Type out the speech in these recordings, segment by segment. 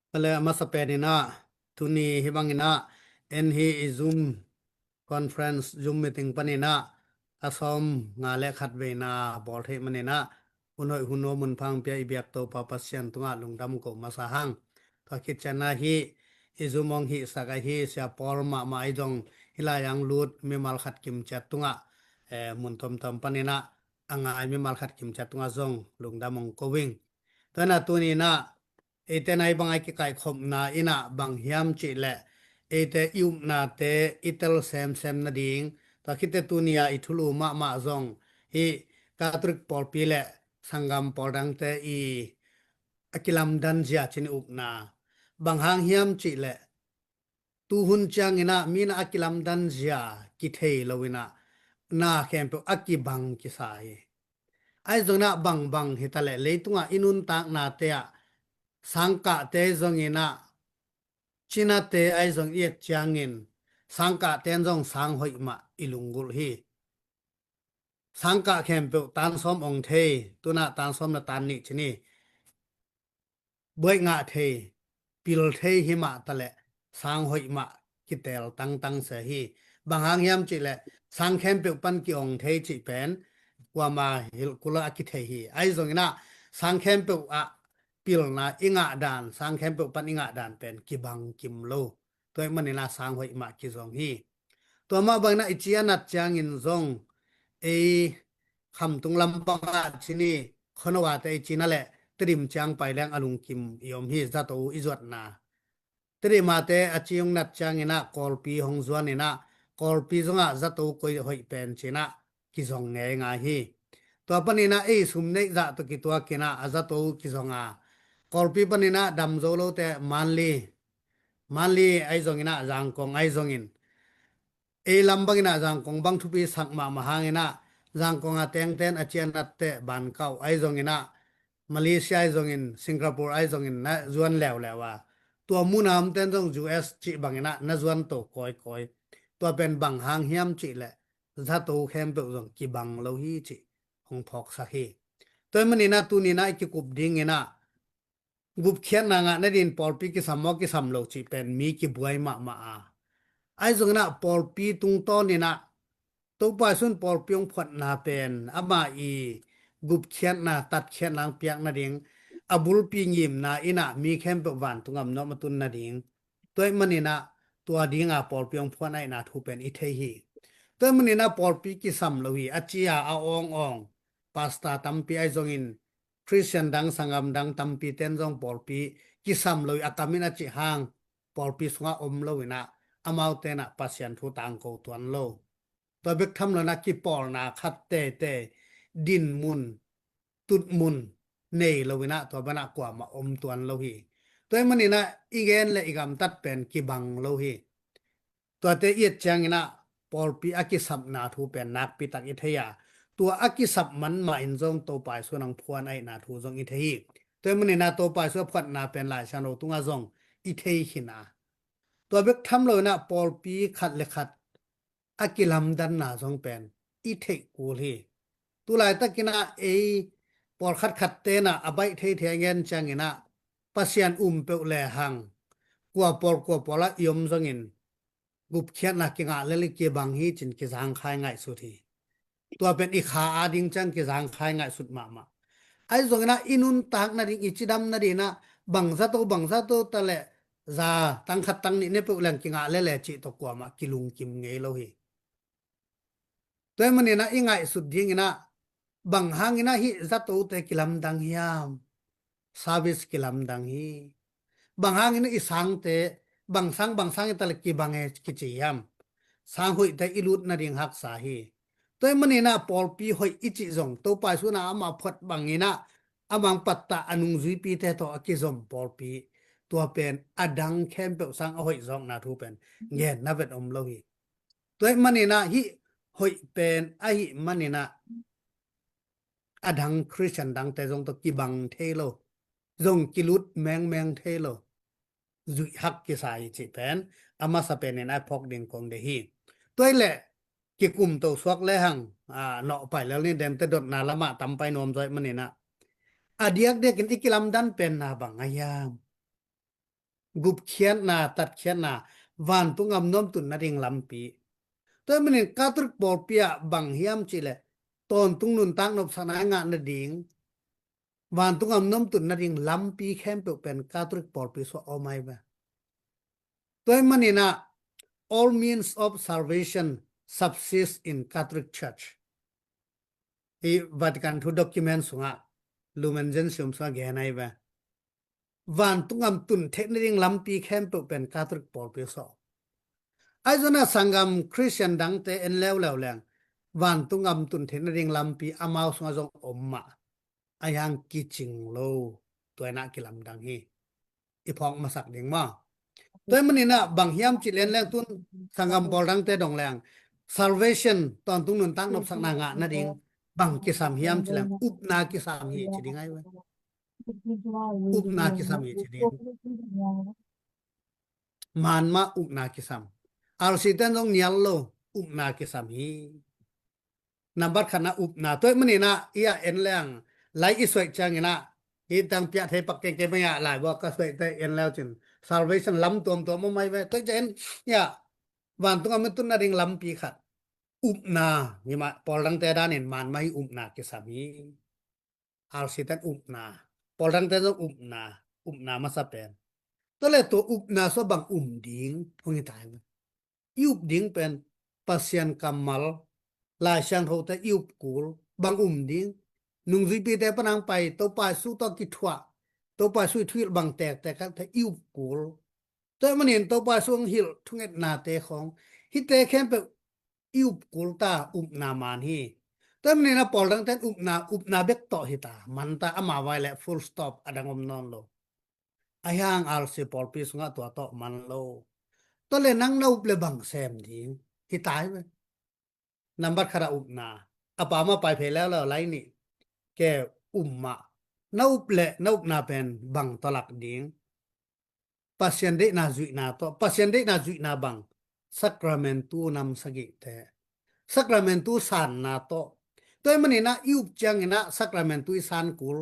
Pala masapedina tuni hibangina enhi zoom conference zoom meeting panina asom ngale khatveina bolthe manina unoi huno munphang pya ibyak to papasyan tunga lungdam ko masahang thakitchana hi izumong hi saka hi sia porma maidong hilayang lut memal khat kim chat tunga muntom tom panina anga memal khat kim chat tunga zong lungdamong kowing tana tunina ete nai bangai ki kai khom na ina bang hiam chi le ete yum na te itel sem na ding ta khite tunia ithulu ma zong hi katrik por pi le sangam por dang te I akilam dan jia chin up na bang hang hiam chi le tu hun chang ina mina akilam dan jia ki thei lowina na khem pe akibang ki sai ai zona bang hitale leitunga inun tak na te a sangka te zongina china te ai zong yek changin sangka ten zong sang hoi ma ilungul hi sangka khempe tan som ong the tuna tan som na tan ni chini boi nga the pil the hi ma tale sang hoi ma kitel tang se hi banghang yam chi le sang khempe pan ki ong the chi pen kwa ma hil kula ki the hi ai zong ina sang khempe a pil na inga dan sang khempe pan inga dan pen ki bang kim lo toy manina sang hoi ma ki zong hi to ma bang na ichianat chang in zong e kham tung lam panga chini khonowa te china le trim chang pai lang alung kim yom hi za to izot na trima te achiung nat chang ina kolpi hong zuan ina kolpi zonga za to koi hoi pen china ki zong nge nga hi to panina e sum nei za to ki to kina aza to ki zonga kolpi panina dam zo lo te manli ai zong ina jang kong ai zong in e lambang ina jang kong bang thupi sakma mahang ina jang kong a teng ten achian at te ban kau ai zong ina Malaysia ai zong in Singapore ai zong in na zuan lew lewa tua munam ten zong US chi bang ina na zuan to koi tua pen bang hang hiam chi le za to khem pe zong ki bang lo hi chi hong phok sa hi toy manina tu ni na ki kup ding ina gup khian na nga na din por pi ki sammo ki samlo chi pen mi ki buai ma a ai zong na por pi tung to ni na to pa sun por pyong phat na pen ama I gup khian na tat khian lang piak na ding abul pi ngim na ina mi khem pe wan tungam no matun na ding toy manina tua dinga por pyong phat ai na thu pen I the hi toy manina por pi ki sam lo hi achia a ong pasta tampi ai zong in Christian dang sangam dang tampi ten jong por pi ki sam lo akamina chi hang por pi sunga om lo ina amau te na pasien thu tang ko tuan lo to bek tham lo na ki por na khat te din mun tut mun nei lo ina to bana kwa ma om tuan lo hi toy manina igen le igam tat pen ki bang lo hi to te yet chang ina por pi akisap na thu pen nak pi tak I theya tua akisap man ma in jong to pai so nang phuan ai na thu jong I thei toy manina to pai so phat na pen lai chano tunga jong I thei hina to bek tham lo na por pi khat le khat akilam dan na jong pen I thei ku hi tu lai takina e por khat te na abai thei ngen chang ina pasian pe le hang kwa por la yom jong in gup khian na ki nga le ki bang hi chin ki jang khai ngai su thi tua pen I kha ading chang ki jang khai ngai sut ma ai zong na inun tak na ding ichidam na dina bang za to ta le za tang khat tang ni ne pe lang ki nga le chi to kwa ma kilung kim nge lo hi toy mani na ingai sut ding ina bang hang ina hi za to te kilam dang hiam service kilam dang hi bang hang ina isang te bang sang ta le ki bang e ki chi yam sang hui te ilut na ding hak sa hi toy mani na pol pi hoi ichi zong to pa su na ma phat bang ina amang patta anung zui pi te to akizom pol pi tua pen adang khem pe sang a hoi zong na thu pen nge na vet om lo hi toy mani na hi hoi pen a hi mani na adang Christian dang te zong to ki bang the lo zong kilut meng the lo zui hak ki sai chi pen ama sa pen na phok ding kong de hi toy le ki kum to swak le hang no pai le ni dem te dot na lama tam pai nom zoi mani na adiak de kin ikilam dan pen na bang ayam กุบเขียนนาตัดเขียนนาวันตุงอำน้อมตุนนาริงลำปีตัวมันเห็นกาตรึกปอเปียบังเฮียมจิเลตอนตุงนุนตังนบสนางานนาดิงวันตุงอำน้อมตุนนาริงลำปีแคมเปเป็นกาตรึกปอปีสอไม่บะตัวมันเห็นนะ all means of salvation subsist in Catholic Church อี Vatican II document สุงะ Lumen Gentium สุงะแกไหนบะวันตุงอำตุนเทนริงลำปีแคมเปเป็นกาตรึกปอปีสอไอจนะสังกัมคริสเตียนดังเตเอ็นแล้วแรงวันตุงอำตุนเทนริงลำปีอามาวสุงะจงอมมะอายังกิจิงโลตัวนักกิลำดังฮีอีพองมาสักดิงมาตัวมันนี่นะบางเฮียมจิเลนแรงตุนสังกัมบอลดังเตดองแรง salvation ตอนตุงนุนตั้งนบสักนางะนั่นเองบางกิสามเฮียมจิเลงอุปนากิสามฮีจิดิงไงวะอุปนากิสามฮีจิดิงมันมาอุปนากิสามอาร์ซิเตนจงเนียลโลอุปนากิสามฮีนับบัดขณะอุปนาตัวมันนี่นะอียเอ็นแรงไลอีสวยจังนะอีตังเปียเทปักเกเกไม่หลายบอกก็สวยแต่เอ็นแล้วจิน salvation ล้ำตัวมาไม่ไว้ตัวจะเอ็นเนี่ยวันตุงอเมตุนนาริงล้ำปีขัดอุปนานี่มาปอลังเตดานเห็นมันไม่อุปนากิสามีอาร์ซิตันอุปนาปอลังเตต้องอุปนามาสเปนตัวเลยตัวอุปนาส่วนบางดิงพวกนี้ตายมั้ยอุปดิงเป็นปัสยันกัมมัลลายช่างโหแต่อุปกูลบางดิงนุ่งจีปีแต่ปนังไปตัวไปสู้ตัวกิทวะตัวไปสู้ทวีบางแตกแต่กันแต่อุปกูลตัวมันเห็นตัวไปสู้หิลทุกเอ็ดนาเตของฮิเตแค่เป็นอุปกูลตาอุปนามานฮีตัวมันนะปอลตั้งแต่อุปนาเบกต่อหิตามันตาอามาไว้แหละ full stop อดังอมนอนโลอายังอัลเซปอลปีสงะตัวต่อมันโลตัวเลยนั่งนาอุปเลยบังแซมทิ้งหิตายไปนับบัดคาราอุปนาอปามาไปเพลแล้วไรนี่แกอุมมะนาอุปนาเป็นบังตลักดิ้งปัสยันเดนาจุนาโตปัสยันเดนาจุนาบังสักราเมนตูนำสกิเตสักราเมนตูสานนาโตตัวมันนี่นะยุบจังนะสักราเมนตูสานกูล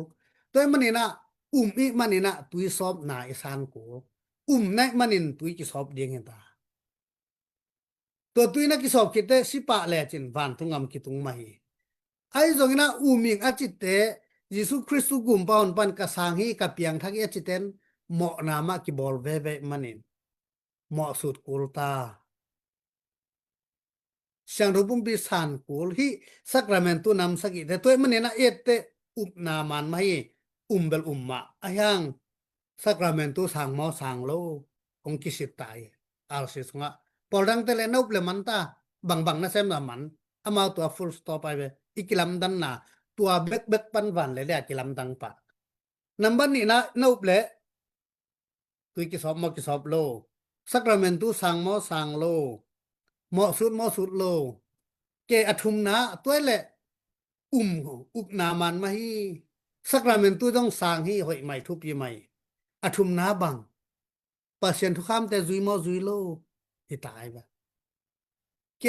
ตัวมันนี่นะอีมันนี่นะตุยสอบนาสานกูลในมันนี่ตุยกิสอบเดียงเห็นตาตัวตุยนะกิสอบคิดเตสิปะแลจินวันทุงอำคิตุงไม่ไอ้จงนะมิงอจิตเตยิสุคริสตุกุมปอนปันกะสางฮีกับเปียงทักเอจิเตนเหมาะนามะกิบอลเวเวมันนี่เหมาะสุดกูลตาช่างรูปปีสานกูลฮีสักราเมนตูนำสกิแต่ตัวมันนี่นะเอเตอุปนามันไม่เบลมะอายังสักราเมนตูสางมอสางโลองกิสิตายอาลสิสงะปอลังเตเลนอุปเลมันตาบางนะเซมละมันอามาตัว full stop ไปเวอีกิลัมดันนาตัวเบกปันวันเลยกิลัมดังปะนับบันนี่นะอุปเลตุยกิสอบมอกิสอบโลสักราเมนตูสางมอสางโลเหมาะสุดโลเกอทุมนะตัวแหละอุปนามันมาฮีสักราเมนตูต้องสร้างฮีหอยใหม่ทุบปีใหม่อทุมนะบังปัสยันทุกคำแต่จุยโลที่ตายไปเก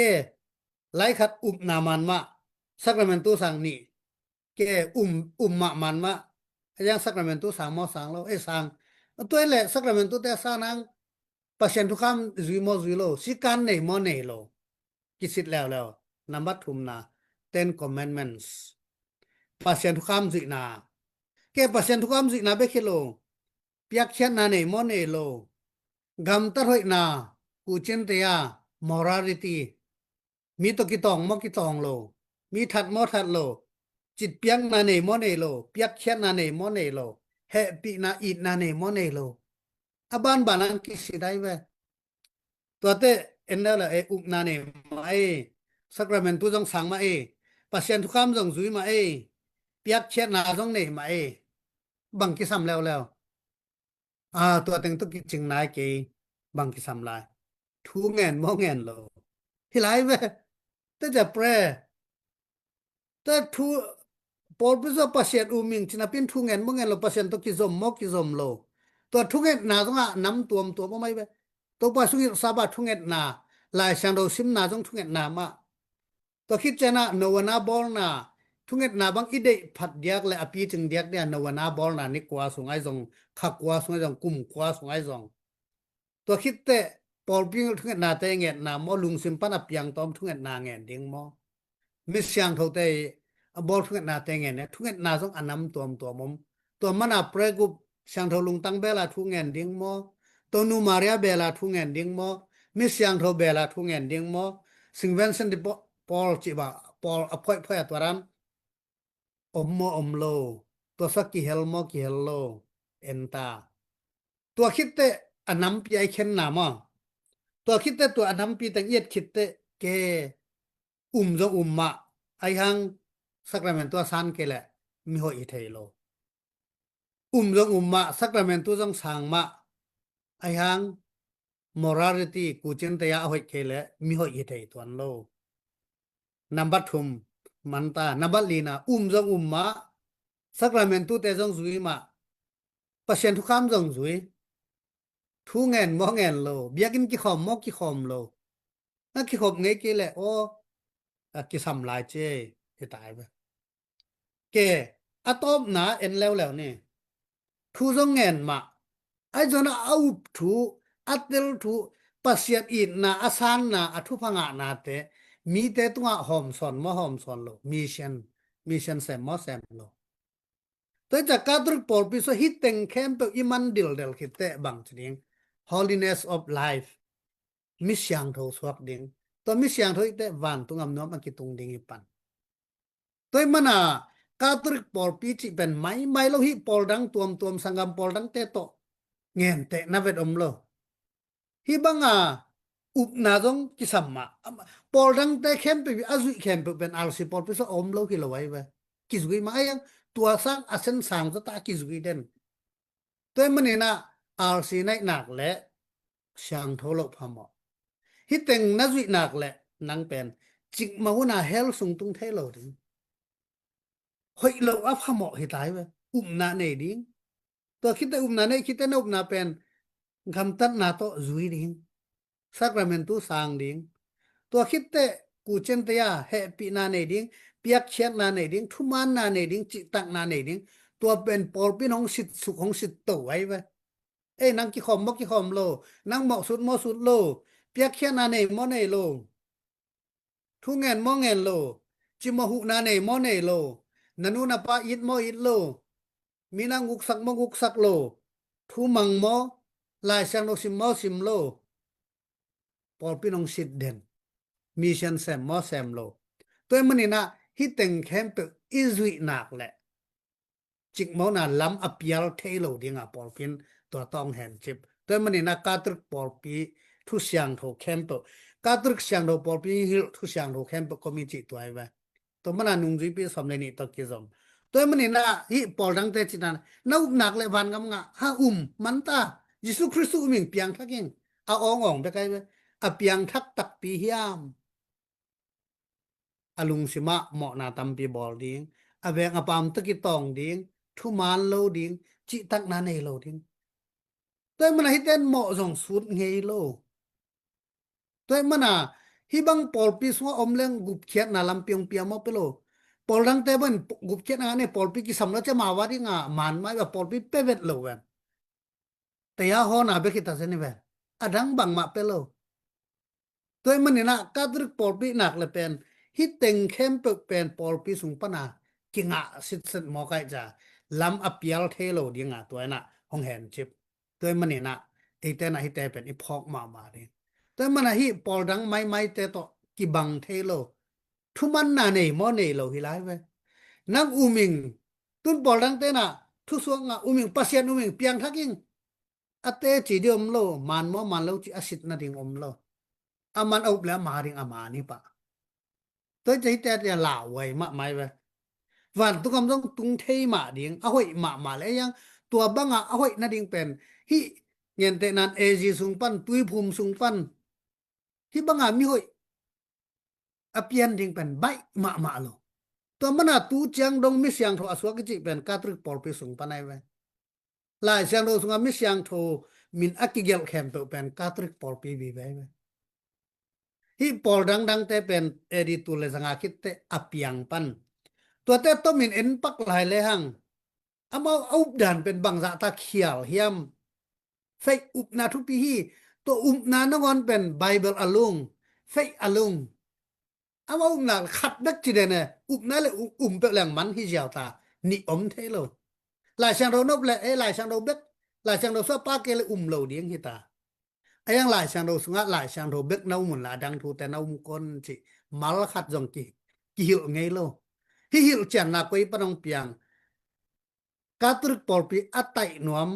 ไล่ขัดอุปนามันมาสักราเมนตูสร้างนี่เกมามันมายังสักราเมนตูสร้างโลสร้างตัวแหละสักราเมนตูแต่สร้างนังปัสยันทุกคำจุยโลสิการในมอเนโลกิสิทธิ์แล้วนำบัตรทุมนา10 commandments ปัสยันทุกคำจุยนาเกปัสยันทุกคำจุยนาเบคิโลเปียกเชนนาเนมอเนโลกำตะหอยนากูเจนเตีย morality มีตกิตองมอกิตองโลมีทัดมอทัดโลจิตเปียงนาเนมอเนโลเปียกเชนนาเนมอเนโลเฮปีนาอีนาเนมอเนโลaban banan ki sidai ve to te endalaอุปนาเนมาsacrament tu jong sang ma pasien thu kham jong zui ma piak chet na jong ne ma bang ki samแล้วตัวเต็งตุกิจริงนายke bang ki sam lai thu ngen mo ngen lo hi lai ve te ja pre te thu por bizo pasien uming china pin thu ngen mo ngen lo pasien to ki zom mo ki zom loตัวทุกเอ็ดนาต้องน้ำตัวไม่ไปตัวปัสสุกิสาบะทุกเอ็ดนาลายช่างเราซิมนาต้องทุกเอ็ดนามาตัวคิดเจนะนวนาบอลนาทุกเอ็ดนาบางอีเดผัดเดียกและอภิจึงเดียกเนี่ยนวนาบอลนานี่กว่าสงไอซองขักกว่าสงไอซองกุ่มกว่าสงไอซอง ตัวคิดแต่ปอลปิงทุกนาแต่เงนามอลุงซิมปันอเปียงตอมทุกนาเงนดิงมอมิเสียงเท่าแต่บอลทุกนาแต่เงนเนี่ยทุกนาสงอันนำตัวมตัวมันอัปเรกุเสียงเท่าลุงตังเบลาทุกเงนดิงมอตัวนูมาเรียเบลาทุกเงนดิงมอมิเสียงเท่าเบลาทุกเงนดิงมอสิงเวนเซนดิปอลจิบะปอลอภัยพยตัวรันอมโลตัวสักกิเฮลโมกิเฮลโลเอนตาตัวคิดแต่อันนำปีไอเข็นนามอตัวคิดแต่ตัวอันนำปีตังเอียดคิดแต่เกจงมะไอหังสักราเมนตัวซันเกแหละมีหอยเทโลจงมะสักราเมนตัวจงสางมะไอหังmorality กูจินตยาหอยเกแหละมีหอยเทตัวโลนับบัตทุมมันตานับบัตลีนาจงมะสักราเมนตัวแต่จงซุยมะปะเชนทุกคำจงซุยทุเงินมอเงินโลเบียกินกี่ขอมมอกี่ขอมโลนักกี่ขอมไงกี่แหละโอ้กี่สำลายเจ้ที่ตายไปเกอะตอมนาเอ็นแล้วนี่ทุจงเงินมาไอ้จนเอาทุอัตเตลทุปัสยัดอินนาอาสานนาอัทุพังอานาเตมีแต่ตัวหอมสอนมอหอมสอนโลมิชันเซมมอเซมโลตัวจากการตรึกปอลปิโซฮิตเต็งเข้มเปอิมันดิลเดลคิดเตะบังจริง holiness of life มิเสียงโทสวกดิงตัวมิเสียงโทอีเตวันตุงอำนอมันกิตุงดิงอีปันตัวมันกาตรึกปอลปีจิเป็นไม่โลหิปอลดังตัวมสังกมปอลดังเตโตเงียนเตนาเวดอมโลฮิบังอุปนาจงกิสัมมาปอลดังเตเข้มไปอาจุเข้มไปเป็นอัลซิปอลปิโซอมโลกิโลไว้เวกิจุยมายังตัวสร้างอาเซนสางจะตากิจุยเด่นตัวมันนี่นะอัลซีในหนักและช่างโทโลพามอฮิตเต็งนักวินักแหละนังเป็นจิกมาหุนาเฮลสุงตุงเทโลดิหอยโลอัพขมอฮิตายเวนาเนดิงตัวคิดแต่นาเนคิดแต่นนาเป็นคำตัดนาโตจุยดิงสักราเมนตุสางดิงตัวคิดแต่กูเจนเตียเฮปีนาเนดิงเปียกเชียนาเนดิงทุมานนาเนดิงจิตักนาเนดิงตัวเป็นปอลพี่น้องสิทธิ์สุขของสิทธิ์โตไว้เวนังกี่ขอมบ่กี่ขอมโลนังเหมาะสุดโลเปียกเชียนาเนมอเนโลทุเงินมอเงินโลจิมหุนาเนมอเนโลนันูนาปาอิดมออิดโลมีนางกุกสักมอกุกสักโลทุมังมอลายสังโลซิมมอซิมโลปอลพี่น้องสิทธิ์เด่นมิชันแซมมอแซมโลตัวมันนี่นะฮิตเต็งแคมเปอิซุยนักแหละจิกมอนาล้ำอเปียลเทโลดิงปอลพินตัวต้องแฮนชิปตัวมันนี่นะกาตรึกปอลปีทุเสียงโทแคมเปกาตรึกเสียงโทปอลปีฮิลทุเสียงโทแคมเปก็มีจิตตัวไอ้ไว้ตัวมันนุ่งจีปีสมเลนี่ตัวกิจมตัวมันนี่นะฮิปอลดังเตจินันน่าอุบหนักเลยวันกำงะฮะมันตายิสุคริสต์มิงเปียงทักยิงเอาอ่องไปไกลไปเปียงทักตักปีเฮียมอลุงสิมะเหมาะนาตัมปีบอลดิงอเวงอปามตะกิตองดิงทุมานโลดิงจิตักนาเนโลดิงตัวมันให้เต้นเหมาะสงสุดเงยโลตัวมันฮิบังปอลปีสวอมเลงกุบเขียนนาลำเปียงเปียมอเปโลปอลดังเตบันกุบเขียนเนี่ยปอลปีกิสำนักจะมาวาดิงมันไม่ว่าปอลปีเปเวตโลเวนแต่ยาฮอนาเบกิตาเซนิเวนอดังบังมาเปโลตัวมันนี่นะกาตรึกปอลปีหนักเลยเป็นฮิตเต็งเข้มเป็นปอลปีสุงปนากิงสิทธิ์หมอไก่จะลำอเปียลเทโลดิงตัวน่ะห้องแฮนชิปตัวมันนี่นะไอเตนะฮิตเตเป็นอีพอกมาดิตัวมันฮิปอลดังไม่เตโตกิบังเทโลทุมันนาเนมอเนโลฮิไลเวนังอุมิงตุนปอลดังเตนะทุสวงอุมิงปัสยันอุมิงเปียงทักยิงอเตจิเดียมโลมันมอมันโลจิอสิทนาดิงอมโลอามันเอาแล้วมาดิงอามานี่ปะตัวใจแต่จะลาไว้มาไม่เววันตุกำต้องตุงเทมาดิงเอาไว้มาแล้วยังตัวบังเอาไว้นาดิงเป็นฮิเงินแต่นั้นเอจีสุงปันตุยภูมิสุงปันที่บังมีห้อยอเปียนดิงเป็นใบมาโลตัวมันตูจังดงมิเสียงโทอสวกจิเป็นกาตรึกปอลไปสุงปันไอเวลายเสียงโทสุงมิเสียงโทมินอักกิเกลแคมเปเป็นกาตรึกปอลปีบีไวฮิปอลดังแต่เป็นเอดิตุเลสังอาคิดแต่อเปียงปันตัวแต่ต้มินเอ็นปักหลายเลยหังเอาดันเป็นบังซะตาเขียวเฮียมไฟอุบนาทุกปีฮี ตัวนานงอนเป็นไบเบิลอลุงเฟกอลุงอาว่านาขัดนักจีเดนะนาเลยเปแหลงมันที่เจียวตานิเทโลหลายช่างเรานบเลยหลายช่างเราเบ็ดหลายช่างเราสวปาเกเลยโลเดียงที่ตายังหลายช่างเราสุงะหลายช่างเราเบ็ดนามุนละดังทูแต่นามุคนจิมัลขัดจงกิหิลไงโลฮิหิลจันนักไว้ปนองเปียงกาตรึกปอลปีอัตไตนวม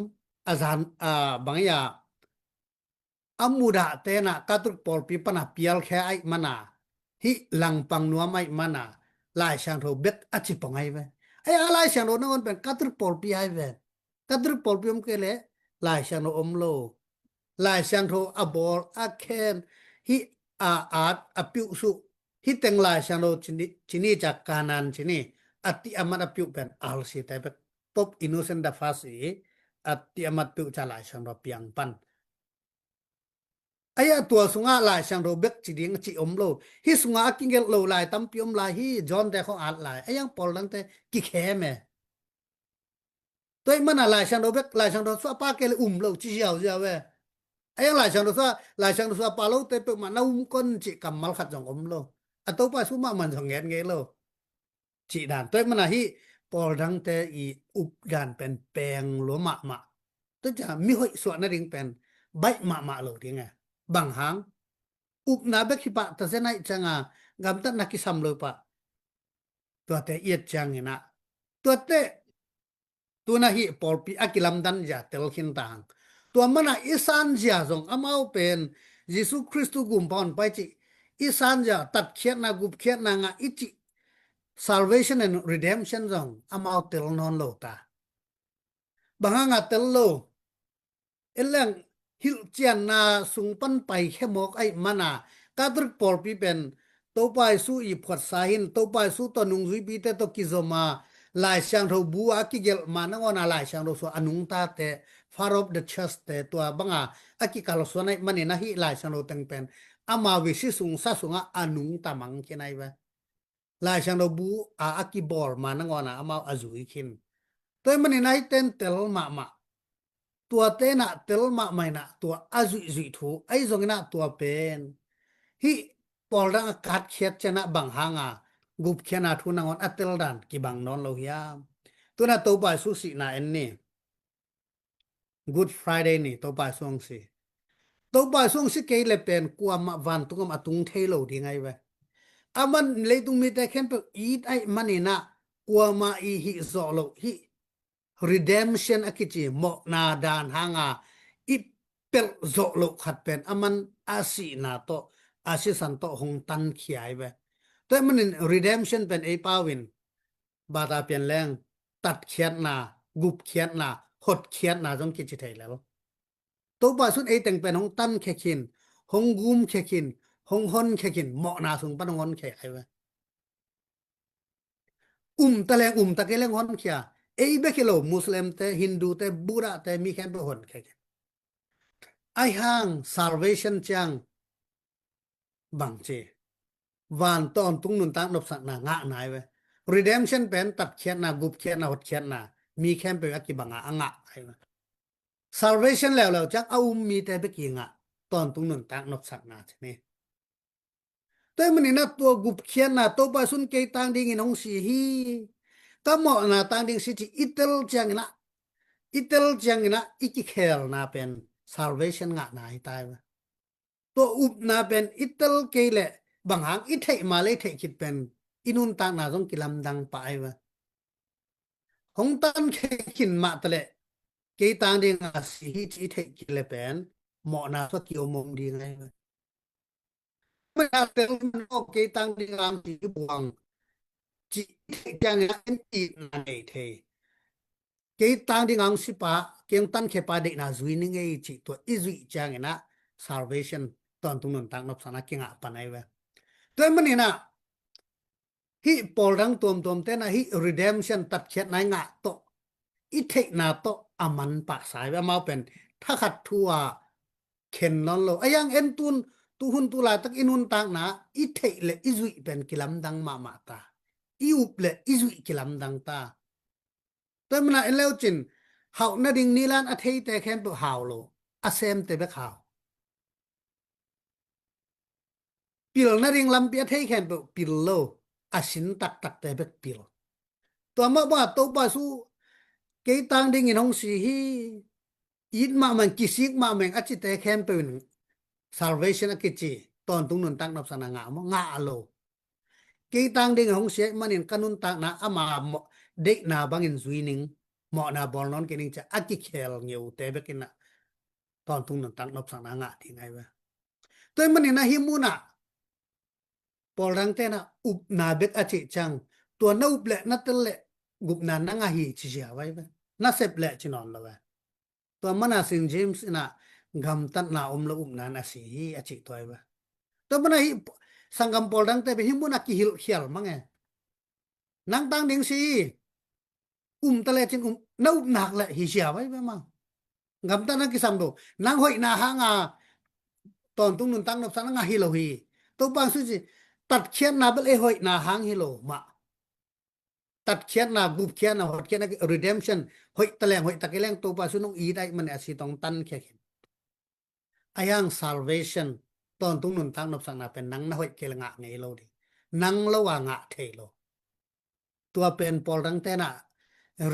อาจารย์บางอย่างamuda tena katuk polpi pana pial khe ai mana hi langpang nuam ai mana lai sang tho bet achi pongai ve ai lai sang ro non pen katuk polpi ai ve katuk polpi ke le lai sang no omlo lai sang tho abol akhen hi at apiu su hi teng lai sang ro chini jak kanan chini ati amat apiu pen al si tai pop innocent da fasi ati amat piu cha lai sang ro piang pan aya tua sunga lai sang ro bek chi ding chi om lo hi sunga kingel lo lai tam piom lai hi john te khong at lai ayang pol lang te ki khe me toy mana lai sang ro bek lai sang ro swa pa ke le lo chi jiao jiao we ayang lai sang ro swa pa lo te pe ma na kon chi kam mal khat jong om lo ato pa su ma man jong ngen nge lo chi dan toy mana hi pol dang te i dan pen peng lo ma to ja mi hoi so na ding pen bai ma lo ding a bang hang na bek hi pa ta se nai changa gam ta na ki sam lo pa to te yet chang ina to te tu na hi pol pi akilam dan ja tel khin tang to mana isan ja jong amau pen jesu christu gum pon pai chi isan ja tat khiat na gup khiat na nga ichi salvation and redemption jong amau tel non lo ta banganga tel lo eleng hil chian na sung pan pai khemok ai mana kadruk por pi pen to pai su i phot sahin to pai su to nung zui pi te to kizoma lai sang ro bu a ki gel mana ona lai sang ro so anung ta te far of the church te to banga aki kal so nai mane na hi lai sang ro teng pen ama wi si sung sa sunga anung ta mang kenai wa lai sang ro bu a aki bor mana ona ama azui khin toy mane nai ten tel maตัวเตนะเตลมาไม่นะตัวอาจุยจุยถูไอ้จงนะตัวเป็นฮิปอลดังกัดเขียดชนะบังหางากุบเขียนาทุนงอนอัตเตลดันกีบังนอนโลหิยามตัวน่ะตัวไปสุสินะเอ็นนี่ Good Friday นี่ตัวไปส่งสิตัวไปส่งสิเกยเลยเป็นกวามวันตุงมาตุงเทโลดีไงเว้อามันเลยตุงมีแต่แค่เปอีดไอ้มันนี่นะกวามาอีฮิโซโลฮิredemption akichi mo na dan hanga ipel zo lo khat pen aman asi na to asi san to hong tan khiai we to man redemption pen e pawin bata pen leng tat khiat na gup khiat na hot khiat na jong ki chi thai lel to ba sun e teng pen hong tan khe khin hong gum khe khin hong hon khe khin mo na sung pan ngon khe ai we ta leng ta ke leng hon khia ei bekelo muslim te hindu te buddha te mi khem pe hon khe ai hang salvation chang bang che van ton tung nun tang nop sak na nga nai we redemption pen tat khiat na gup khiat na hot khiat na mi khem pe aki banga anga ai we salvation lew chak au mi te be ki nga ton tung nun tang nop sak na chne toy mani na to gup khiat na to ba sun ke tang ding in ong si hi ta mo na tang ding si chi itel chang na iki khel na pen salvation nga na hi tai wa to na pen itel ke le bang hang i thei ma le thei kit pen inun ta na jong kilam dang pa ai wa hong tan khe kin ma tale ke tang ding a si hi chi thei ki le pen mo na so ki omom ding ai wa ma tel no ke tang ding am ti buang chi chang na en ti na nei thei ke tang ding ang sipa keng tan khe pa de na zui ni ngei chi to izui chang na salvation ton tung nun tang nop sana kinga panai we to mani na hi pol rang tom te na hi redemption tat khet nai nga to i thek na to aman pa sai wa mau pen tha khat thua khen non lo ayang en tun tu hun tu la tak inun tang na i thek le izui pen kilam dang ma ta i up le izui kilam dang taตัวมันเอเลวจินเฮานาดิงนิลันอเทยแต่แค่ตัวเฮาโลอาเซมเตเบกเฮา pil na ring lam pia thei khen pil lo asin tak tak te bek pil to ma ba to ba su ke tang ding in hong si hi it ma man kisik ma men achi te khen pe salvation akichi ton tung nun tak nop sana nga mo nga alo ke tang ding hong se manin kanun tak na ama de na bangin zuining mo na bol non kening cha aki khel ngeu te bekina ton tung nun tak nop sana nga ti ngai ba toy manin na himuna polrang te na up na bek achi chang tua na up le na tel le gup na na nga hi chi ja wai ba na sep le chi non la ba tua mana sing james na gam tat na lo up na na si hi achi toy ba to mana hi sanggam polrang te be himuna ki hil khial mange nang tang ding si tale chin na up nak le hi sia wai ba ma gam ta na ki sam do nang hoi na ha nga ton tung nun tang nop sa nga hi lo hi to bang su jiตัดเขียนนาเบลหอยนาหางฮิโลมาตัดเขียนนาบุบเขียนนาหดเขียนนา redemption หอยตะแลงหอยตะเกแลงตัวปาสุนงอีได้มันอาสิต้องตันแค่อายัง salvation ตอนตุงนุนทางนบสังนาเป็นนังนะหอยเกลงะไงโลดินังระว่างะเทโลตัวเป็นปอลรังเตนะ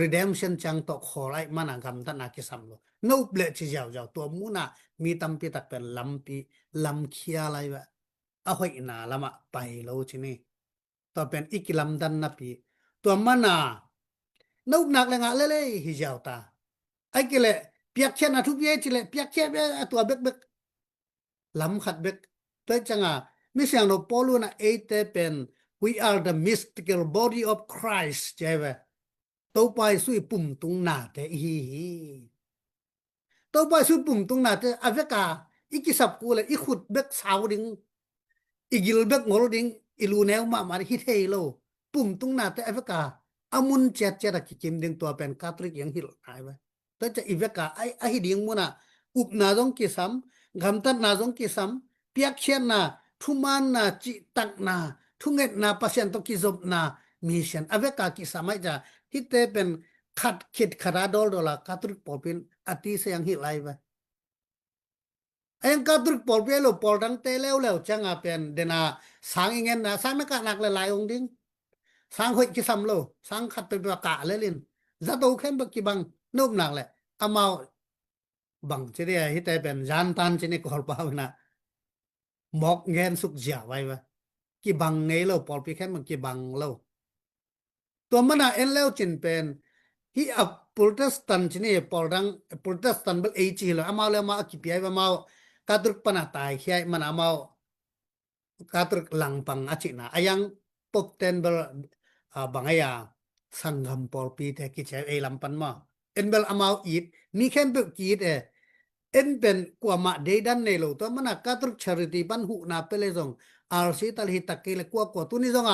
redemption จังตอกขอไรมันกำตันอากิสัมโลนูเบลจิเจ้าตัวมูนะมีตำปีตักเป็นลำปีลำเคียอะไรวะเอาหอยนาละมาไปโลชินี่ตัวเป็นอีกิลำดันนะปีตัวมันนูบนักเลยงะเล่ฮิเจ้าตาไอ้กิเลเปียกเช่นนะทุกเย่จิเลเปียกเช่นตัวเบกลำขัดเบกตัวจังมิเสียงโนปอลูนะเอเตเป็น we are the mystical body of Christ ใช่ไหมตัวไปสุยปุ่มตรงหน้าแต่ฮีตัวไปสุยปุ่มตรงหน้าแต่อเวกาอีกิสับกูเลยอีขุดเบกสาวดิงอีกิลเบกงอลดิงอีลูแนวมาฮิเทโลปุ่มตรงหน้าแต่อเวกาอามุนเจ็ดกิจิมดิงตัวเป็นคาทอลิกยังฮิลหายไปแต่จะอีเวกาไอฮิดิงมุนะอุบนาจงกิสัมกำตัดนาจงกิสัมเปียกเชียนนาทุมันนาจิตักนาทุเงตนาปัสยันตกิจบนามิเชนอเวกากิสมัยจะฮิเตเป็นขัดขิดขราดอลดอลาคาทอลิกปอเป็นอติเสยังฮิไลไปไอ้ยังคาทอลิกปอเป็นโลปอลดังเตแล้วจังเป็นเดนาสังเงินนะสังนักหนักหลายองค์ดิ้งสังหอยกิสัมโลสังขัดเป็นประกาศเลยลินจะโตเข้มบกิบังนุบหนักเลยอามาบังเจดีย์ฮิตเป็นจานตันเจนี่กอลปาวนะหมอกเงินสุกเจียไว้วะกิบังไงโลปอลปีเข้มมันกิบังโลตัวมันเอ็นแล้วจินเป็นฮิอับโปรเตสแตนต์เจนี่ปอลดังโปรเตสแตนต์เบลเอจีโลอามาเลยมากิปีไอ้มากาตุกปนาตายเฮียมันอามากาตุกหลังปังอาชินะอายังปบเต็นเบลบางอย่างสังคมปอลปีแต่กิจเอลัมปันมาเอ็นเบลอามาวอีดมีแค่เบลกีดเอ็นเป็นกว่ามาเดดันเนโลตัวมันกาตุกชาริตีปันหูนาเปเลซงอาร์ซีตัลฮิตักเกลกว่าตัวนี้ซง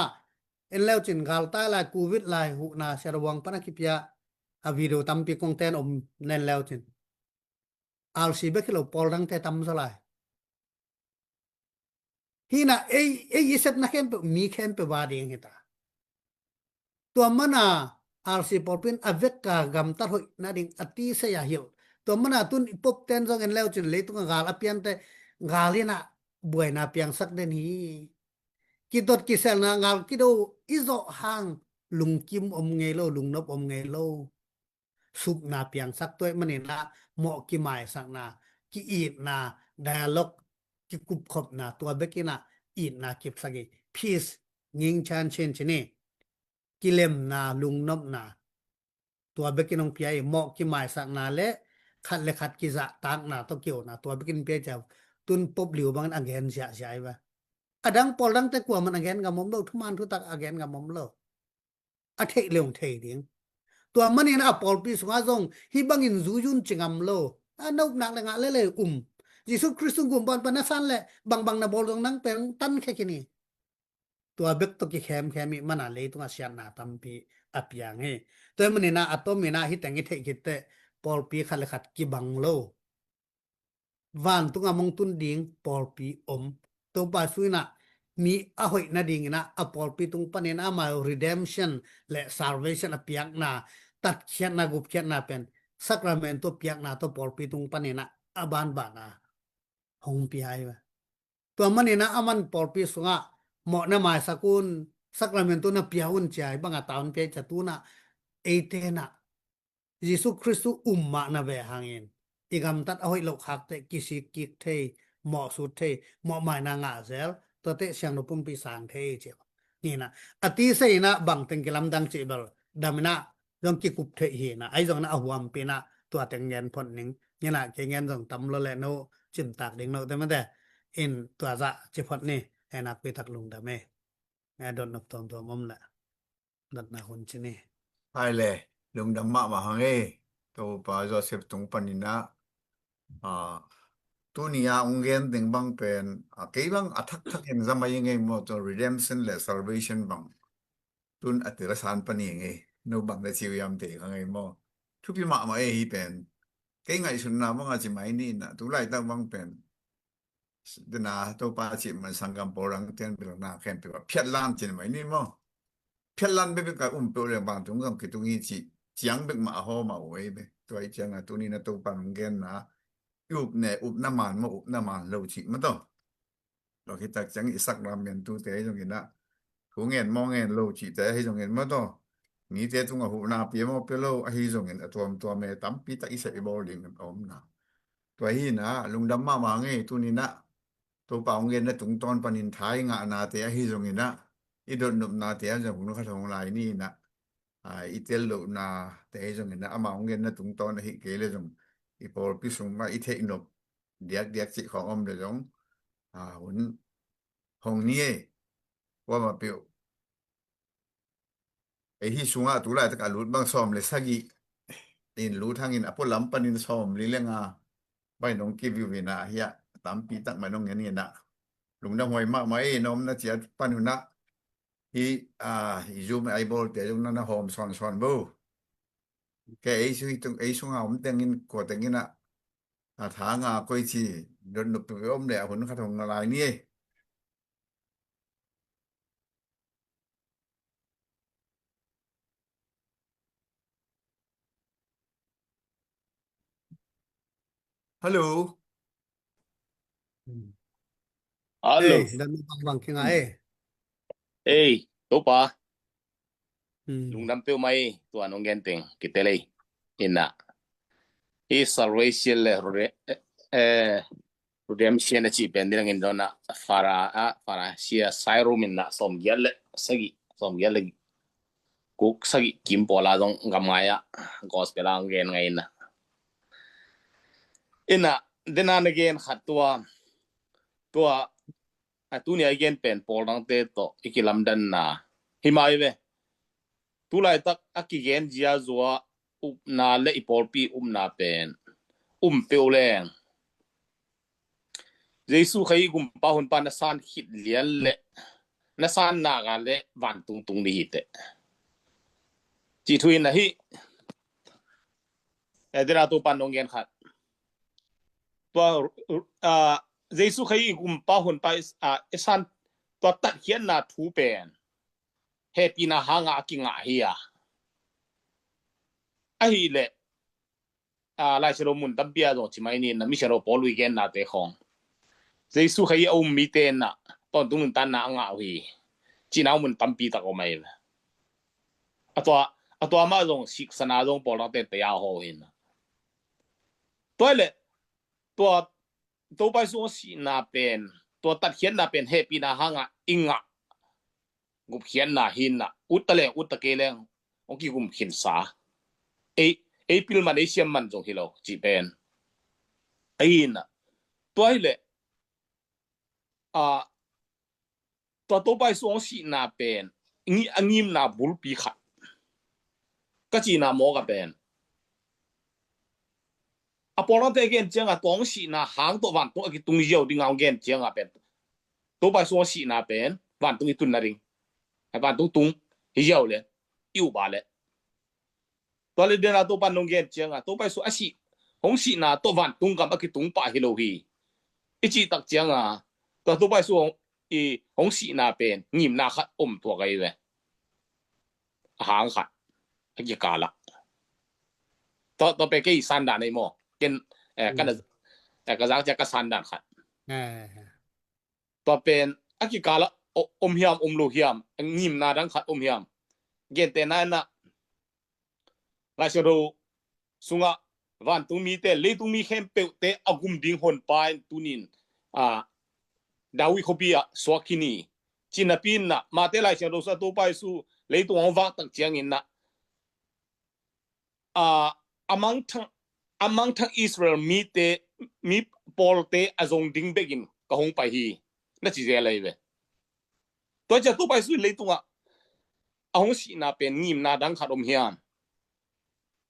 เอ็นแล้วจินกาลตายลายกูวิดลายหูนาเชรวังปนักกิปยาวิดีโอตัมปีกงเตนอมเนนแล้วจินอาร์ซีเบคิโลปอลดังเตตัมสลายฮีน่ะเอยิเซปนักเข็มมีเข็มเปวาดีงฮิตาตัวมันอาร์ซีปอลเป็นอเวกกากำตัดหอยนาดิงอติเสียหิลตัวมันตุนปบเตนซงเอ็นแล้วจินเลยตุงกาลอเปียนเตกาลีน่ะบวยนาเปียงสักเดนฮีกิดดกิเซลนางาลกิโดอิโซหางลุงกิมอมเงโลลุงนบอมเงโลสุกนาเปียงสักตัวมันนี่นะเหมาะกิหมายสักนากิอีดนาไดอะล็อกกิกุบขบนาตัวเบกินาอีดนากิบสักพีซงิงชานเชนชนี่กิเลมนาลุงนบนาตัวเบกินองเปียเหมาะกิหมายสักนาและขัดและขัดกิจะตากนาตเกี่ยวนาตัวเบกินเปียจะตุนปบหลิวบางอันเห็นเสียใช่ปะอดังปอลดังแต่กว่ามันอันเห็นกับมอมโลทุมันทุตักอันเห็นกับมอมโลอเทเลงเทดิงตัวมันนี่นะปอลปีสงาซงฮิบังอินซูยุนจิงอัมโลนกนักละงะเลยยิสุคริสต์กุมบอลปนัสันแหละบางนะบอลตรงนั้นเป็นตันแค่นี้ตัวเบกตกิแคมมีมันอะไรตัวเสียนาตัมปีอภิยังเฮตัวมันนี่นะอัตโมมีนะฮิตังอิเทกิเตปอลปีขัดขัดกิบังโลวันตุงมงตุนดิงปอลปีตัวปาสุยนะมีอหอยนาดิงนะอปอลปีตุงปนินะมา redemption และ salvation อภิยังนะตัดเขียนนะกุบเขียนนะเป็นสักราเมนตัวเปียกนะตัวปอลปีตุงปนินะอบานบานะหงปีไอวะ ตัวมันนี่นะมันปอลปีสุงะเหมาะนะหมายสกุลสักละเมนตุนะเปียหุ่นใจบังอาตาวนเปียจตุนะเอเตนะเยซูคริสต์มะนะเบหางอินอีกำตัดเอาให้โลกหักเตกิสิกิกเทเหมาะสุดเทเหมาะหมายนางาเซลตัวเตเสียงนปุ่มปีสางเทเจ้านี่นะอติเสนะบังเต็งกิลัมดังเจเบลดามินะยองกิกุบเทเฮนะไอจงนะอหวมปีนะตัวเต็งเงินพอนหนิงนี่นะเกเงินจงตำโลแลโนจิมตากเด้งโนแต่มันแต่อินตัวจะเจพอดนี่แอนักไปตักลุงดาเมแอดอนนบตองตัวมอมละดัดนาคนชินี่ไปเลยลุงดำมะมาหังตัวปาโจเซฟตรงปนินะตัวนี้องค์เงินถึงบางเป็นกี่บางอัทักเห็นสมัยยังไงหมดตัว redemption และ salvation บางตุนอัติรสานปนิยังไงโนบังได้ชีวิตยามเตะยังไงหมดทุกปีมาฮีเป็นกี่ไงสุนนะบางอาจจะไม่นี่นะตัวไรตั้งบางเป็นเดนาตัวปาจิมันสังกัมปรังเตียนเป็นหน้าแค่เป็นว่าเพียรล้านจริงไหมนี่มั้งเพียรล้านเป็นกับเปลือกบางตรงก็คือตรงนี้จียงเป็นมาหอมาไว้ไปตัวไอ้เจียงตัวนี้นะตัวปังเงินนะอุบเนี่ยอุบน้ำมันมาอุบน้ำมันเราจิมันต้องเราคิดจากจังอีสักรามเมนตัวแต่ให้ตรงนี้นะหูเงินมองเงินเราจิแต่ให้ตรงนี้มาต้องนี่แต่ตรงกับหูนาเปียมเปโลให้ตรงนี้ตัวเมตั้มปีตาอิสระบอลิงอมนะตัวนี้นะลุงดำมาไงตัวนี้นะตัวเป่าเงินนะตรงตอนปนินท้ายงานาเตะให้ตรงนี้นะอีโดนนบนาเตะจะผมนึกเขาทงลายนี่นะอีเตลโลนาเตะตรงนี้นะอามาเงินนะตรงตอนให้เกลจงอีพอพิสุงมาอีเทนบเดียกสิของอมเดจงหุ่นห้องนี้ว่ามาเปียวไอ้ที่สุงะตุลาตะกาลุดบางซ้อมเลยสักอีอินรู้ทางอินอพอลำปนินซ้อมลิเรื่องไปน้องกิวิวนะเฮียตามปีตักมาน้องเงี้ยนี่นะลุงดำหวยมากมาน้อมนะเจียปานุนะฮีซูมไอบอลแต่ตรงนั้นนะโฮมซอนบูแกไอ้สุยตรงไอ้สุงะผมแต่งอินกดแต่งอินนะถางก้อยชีโดนนุบตัวอมแล้วหุ่นขัดหงอะไรนี่ฮัลโหลHalo. Dan bang ki nga Topa. Lung dampeu mai tu anong genteng kitelei. Ina. Salvation le redemption na chi pendilang indona para sia sairo minna som gelle sagi kuk sagi kimpola dong gamaya gospel ang gen ngayon na. Ina dinan again khatwa tu ni again pen polang te to ikilamdan na himaiwe tulai tak akigen jia zua na le ipolpi na pen peuleng jesu khai gum pa hun pa na san hit lian le na san na ga le van tung ni hite chi thuin na hi edera to panong gen khat to jesu khai gum pa hun pa san to tat hian na thu pen happy na hanga kinga hiya ahi le lai sero mun tabbia do chimai ni na mi sero polu gen na te khong jesu khai om mi te na ton tung tan na nga wi china mun tampi ta ko mai atwa ma dong sik sana dong pol te te ya ho hin toilet to pai so si na pen to tat hian na pen happy na hanga inga gup hian na hin na utakele oki gum khin sa April man Asian man jong hilo chi pen aina toilet to pai so si na pen ngi angim na bul pi khat ka chi na mo ga pen apolon te gen chang a tong si na hang to wan to ki tung yeu ding ang gen chang a pen to pai so si na pen wan tung itun na ring ai wan tung hi yeu le yu ba le to le de na to pan nong gen chang a to pai so a si hong si na to wan tung ka ki tung pa hi lo hi ichi tak chang a to pai so hong si na pen ngim na khat to gai le hang khat ki ka la to pe ke san da nei mo ken kan ka jang ja ka san da khat ตัวเป็นอากิกาละอมเฮียมอมลูเฮียมงิมนาดังขัดอมเฮียมเกนเตนานะลาชโรสุงะวันตุมีเตเลตุมีเข้มเปเตอกุมดิงหนปายตุนินดาวิโคบียสวากินีจินาปินนะมาเตลาชโรสะตุปายสุเลตุองวาตักเจียงอินนะamongทั้งอิสราเอลมีปอลเตอจงดิงเบกินกะหงไปฮีนั่นสิเจอะไรเว้ตัวจะตัวไปสุเลยตัวเอาหงสินาเป็นงิมนาดังขัดอมเฮียม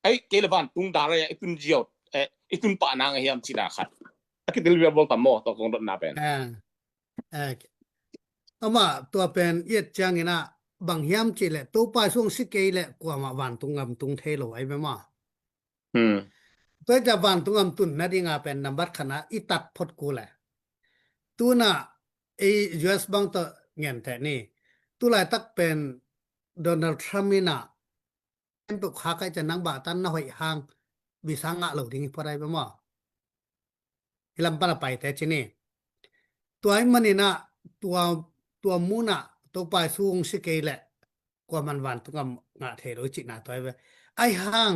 ไอ้เกลวันตุงดาระไอ้ตุนเจียวไอ้ตุนปานางเฮียมสินาขัดไอ้กิเดลเวียบอลตามโมตัวกงดนาเป็นเอามาตัวเป็นเอียดจังนี่นะบางเฮียมจิแหละตัวไปส่งสิเกยแหละกว่ามาวันตุงงำตุงเทโลไอ้แม่มาตัวจะวันตุงงำตุนนะดิงาเป็นนัมบัดคณะอีตัดพดกูแหละตัวน่ะไอ้ US บางตัวเงี้ยแต่นี่ตัวหลายตักเป็นโดนัลด์ทรัมป์นี่น่ะเป็นปุกหาใครจะนั่งบาตันนะหอยหางวิสังะเหล่านี้พอได้บ่มาลำปะไปแต่ชนี่ตัวไอ้มันนี่น่ะตัวมูน่ะตัวไปสูงสิเกยแหละกว่ามันวันตุงงะเทโรจิน่ะตัวไอ้หาง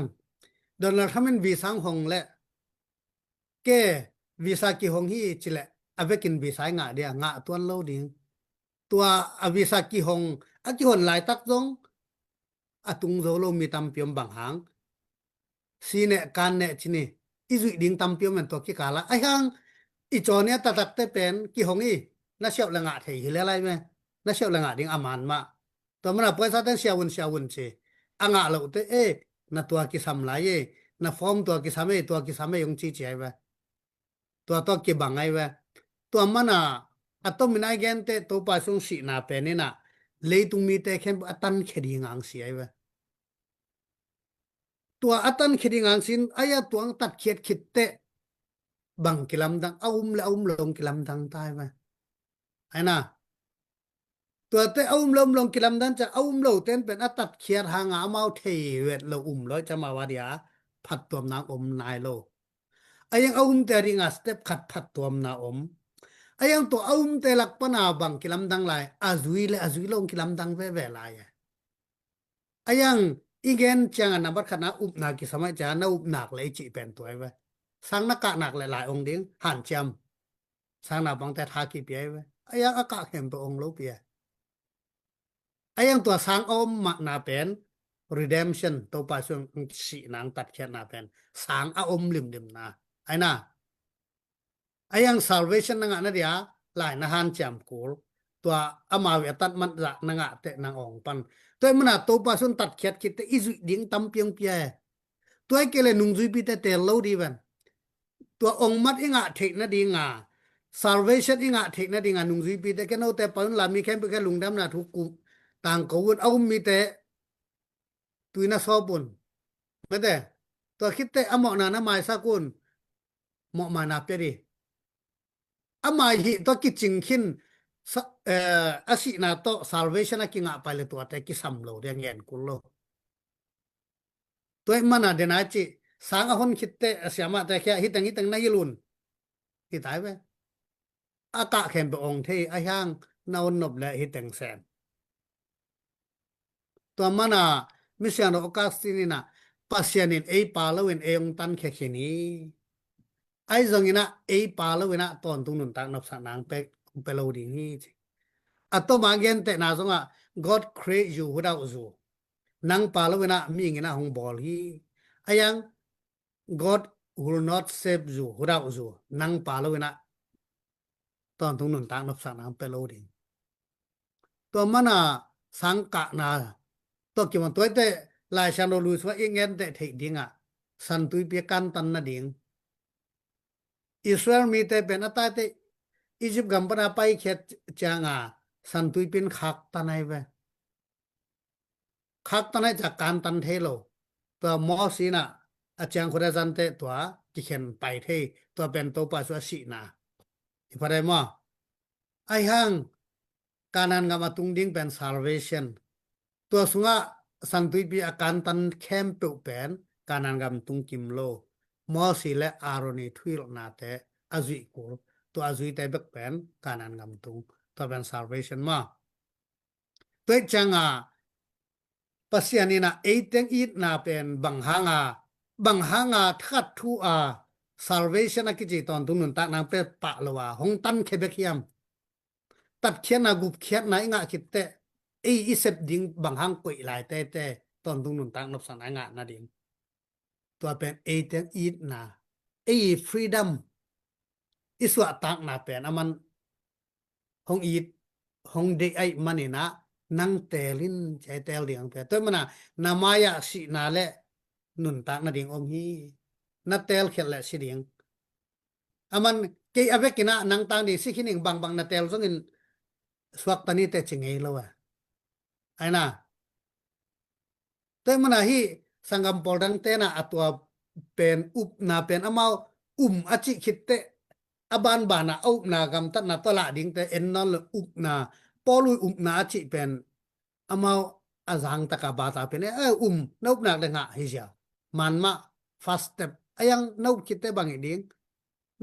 โดนัลด์ทรัมป์วิสังหงและแกวิสากิหงฮีจิแหละเอาไปกินวิสัยงะเดียงะตัวโลดิงตัวอวิสากิหงอากิหนหลายตักจงอตุงโซโลมีตำเปียมบางหางซีเนการเนชินี่อิจุดิงตำเปียมมันตัวกิกาละไอ้หางอีจอเนี่ยตัดเตเป็นกิหงอีน่าเสียวละงะเทหิเลอะไรมั้ยน่าเสียวละงะดิงอามานมาตัวมันปอยซะเตเสียวนเชอ่างะโลเตนะตัวกิสัมลายนะฟอร์มตัวกิสัมยงจีเจไว้ตัวกิบังไงไว้ตัวมันอะตอมินไอเกนเตตัวปาซุงสินาเปนี่นะเลตุมีเตเข้มอตันเขดิงังเสียไว้ตัวอตันเขดิงังสินอายะตัวตัดเขียดขิดเตบังกิลัมดังเอาลงกิลัมดังตายไว้ไอ้น่ะตัวเตเอาลงกิลัมดังจะเอาโลเต้นเป็นอตัดเขียดหางาเมาเทเวทเราร้อยจะมาวาเดียผัดตัวนางนายโลไอ้ยังเอาเตริงาสเต็ปขัดผัดตัวนาไอ้ยังตัวเตลักปนาบังกิลัมดังลายอาจุยลงกิลัมดังเวลายไอ้ยังอีเกนจังนับขณะอุปนากิสมัยจานะอุปนักเลยจิเป็นตัวไว้สังนักหนักหลายองค์ดิ้งหันจำสังนับบังแต่ทากิเปียไว้ไอ้ยังอากาศเห็นตัวองค์โลเปียไอ้ยังตัวสังมักนาเป็น redemption ตัวปัจจุบันสีนางตัดแค่นาเป็นสังลิมนาไอ้น่ะไอ้ยัง salvation นังนะเดียหลายนะหันจำกูตัวอามาเวตัดมันละนังเตนางองปันตัวมันตัวปัจจุบันตัดแค่คิดอิจุดิ้งตำเปียงเปียตัวไอ้เกลนุงจุยปีเตโลดีวันตัวองมัดอิงะเทนะดีงา salvation อิงะเทนะดีงานุงจุยปีเตแค่โนแต่ปันลามีแค่ไปแค่ลุงดำนะทุกกุต่างกูวนเอามีเตตุยนะซอบุนไม่ได้ตัวคิดเตอมอนานะไม่สักคนเหมาะมานับเตดิอามาหิตัวกิจิงขินอาศินาโต salvation กิงะไปเลยตัวแต่กิสัมโลเรียงเงินกุลโลตัวมันเดนาจิสังหนคิดเตเสียมาแต่แค่ฮิตังนายลุนฮิตายไปอากาศเข็มไปองเทไอห่างนาวน์นบและฮิตังแสนตัวมันมิเซียนโอกาสตินีนะปัสยานินปาลวินองตันแค่ขี้นี้ไอ้จงอินะปาลวินะตอนตุงนุนตักนับสนางเปโลดีนี่อัตโตมาเกนเตนาจงGod create you without you นังปาลวินะมีงินะหงบอลฮีไอ้ยัง God will not save you without you นังปาลวินะตอนตุงนุนตักนับสนางเปโลดีตัวมันสังกะนาตัวกี่วันตัวเตลายชันโดลูสว่าเองเงินเตะเทดิงสันตุยเปียกันตันนาดิงอิสราเอลมีเตเป็นอัตเตอียิปต์กัมปนาไปเขตจางสันตุยเป็นขักตันไอเวขักตันไอจากการตันเทโลตัวมอสีน่ะอาจารย์คนจันเตตัวกิเข็นไปเทตัวเป็นตัวปัสสาวะสีนาอีพอได้มั้ยไอหังการนั้นกำมาตุงดิ้งเป็น salvation ตัวสุงะสันตุยปีอาการตันแคมเปลเป็นการนั้นกำตุงกิมโลมอสีและอารอนีทวิลนาเตอจุยกู ตัวอาจุยแต่เบกเป็นการอันงำตุงตัวเป็น salvation มาตัวจังปัสยานีนะเอเตงอีนาเป็นบังหางทัดทูsalvation กิจิตอนตุงนุนตานางเป็ดปะละวะหงตันเคเบกยมตัดเขียนกุบเขียนงะคิดแต่อีเสพดิงบังหางกุยหลายแต่ตอนตุงนุนตานบสันงะนะดิงตัวเป็นเอเตงอีนาfreedom อิสวะตักนาเป็นมันหงอีดหงเดไอมันนี่นะนังเตลินใจเตลเดียงแต่ตัวมันนามายะสินาเลนุนตักนาดิงอมฮีนาเตลเขลละสิดิงมันเกยอเวกินะนังตังดิสิขินิงบางนาเตลซงอินสวักตานีเตจิงเอลวะไอ้นะตัวมันฮีสังกัมปอดังเตนะอัตัวเป็นอุปนาเป็นอมาอจิคิดเตaban bana au na gam tat na tola ding te en nol up na polu na chi pen amau azang taka bata pen naup na de nga hija manma first step ayang naup kite bang ding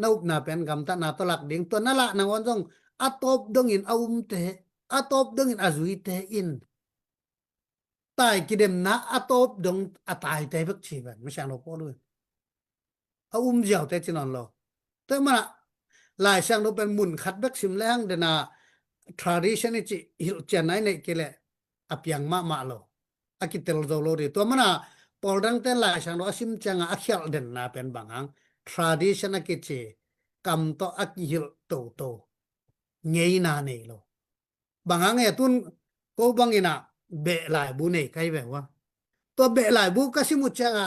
naup na pen gam tat na tolak ding to nala na won jong atop dong in te atop dong in azui te in tai kidem na atop dong atai te bek chi ban ma chang lo polu jiao te chinon lo te maลายช่างเราเป็นมุนขัดบักสิมแรงเดนะ tradition นี่จิหิลเจนไหนในเกลอพยังมาโลอากิเตลโซโลดีตัวมันปอลดังแต่ลายช่างเราสิมจังอาเขียลเดนนาเป็นบางอัง tradition กิจิกำโตอากิหิลโตเงยนาเนโลบางอังตุนก็บางอินะเบลายบุเนใครแบบว่าตัวเบลายบุก็สิมุจัง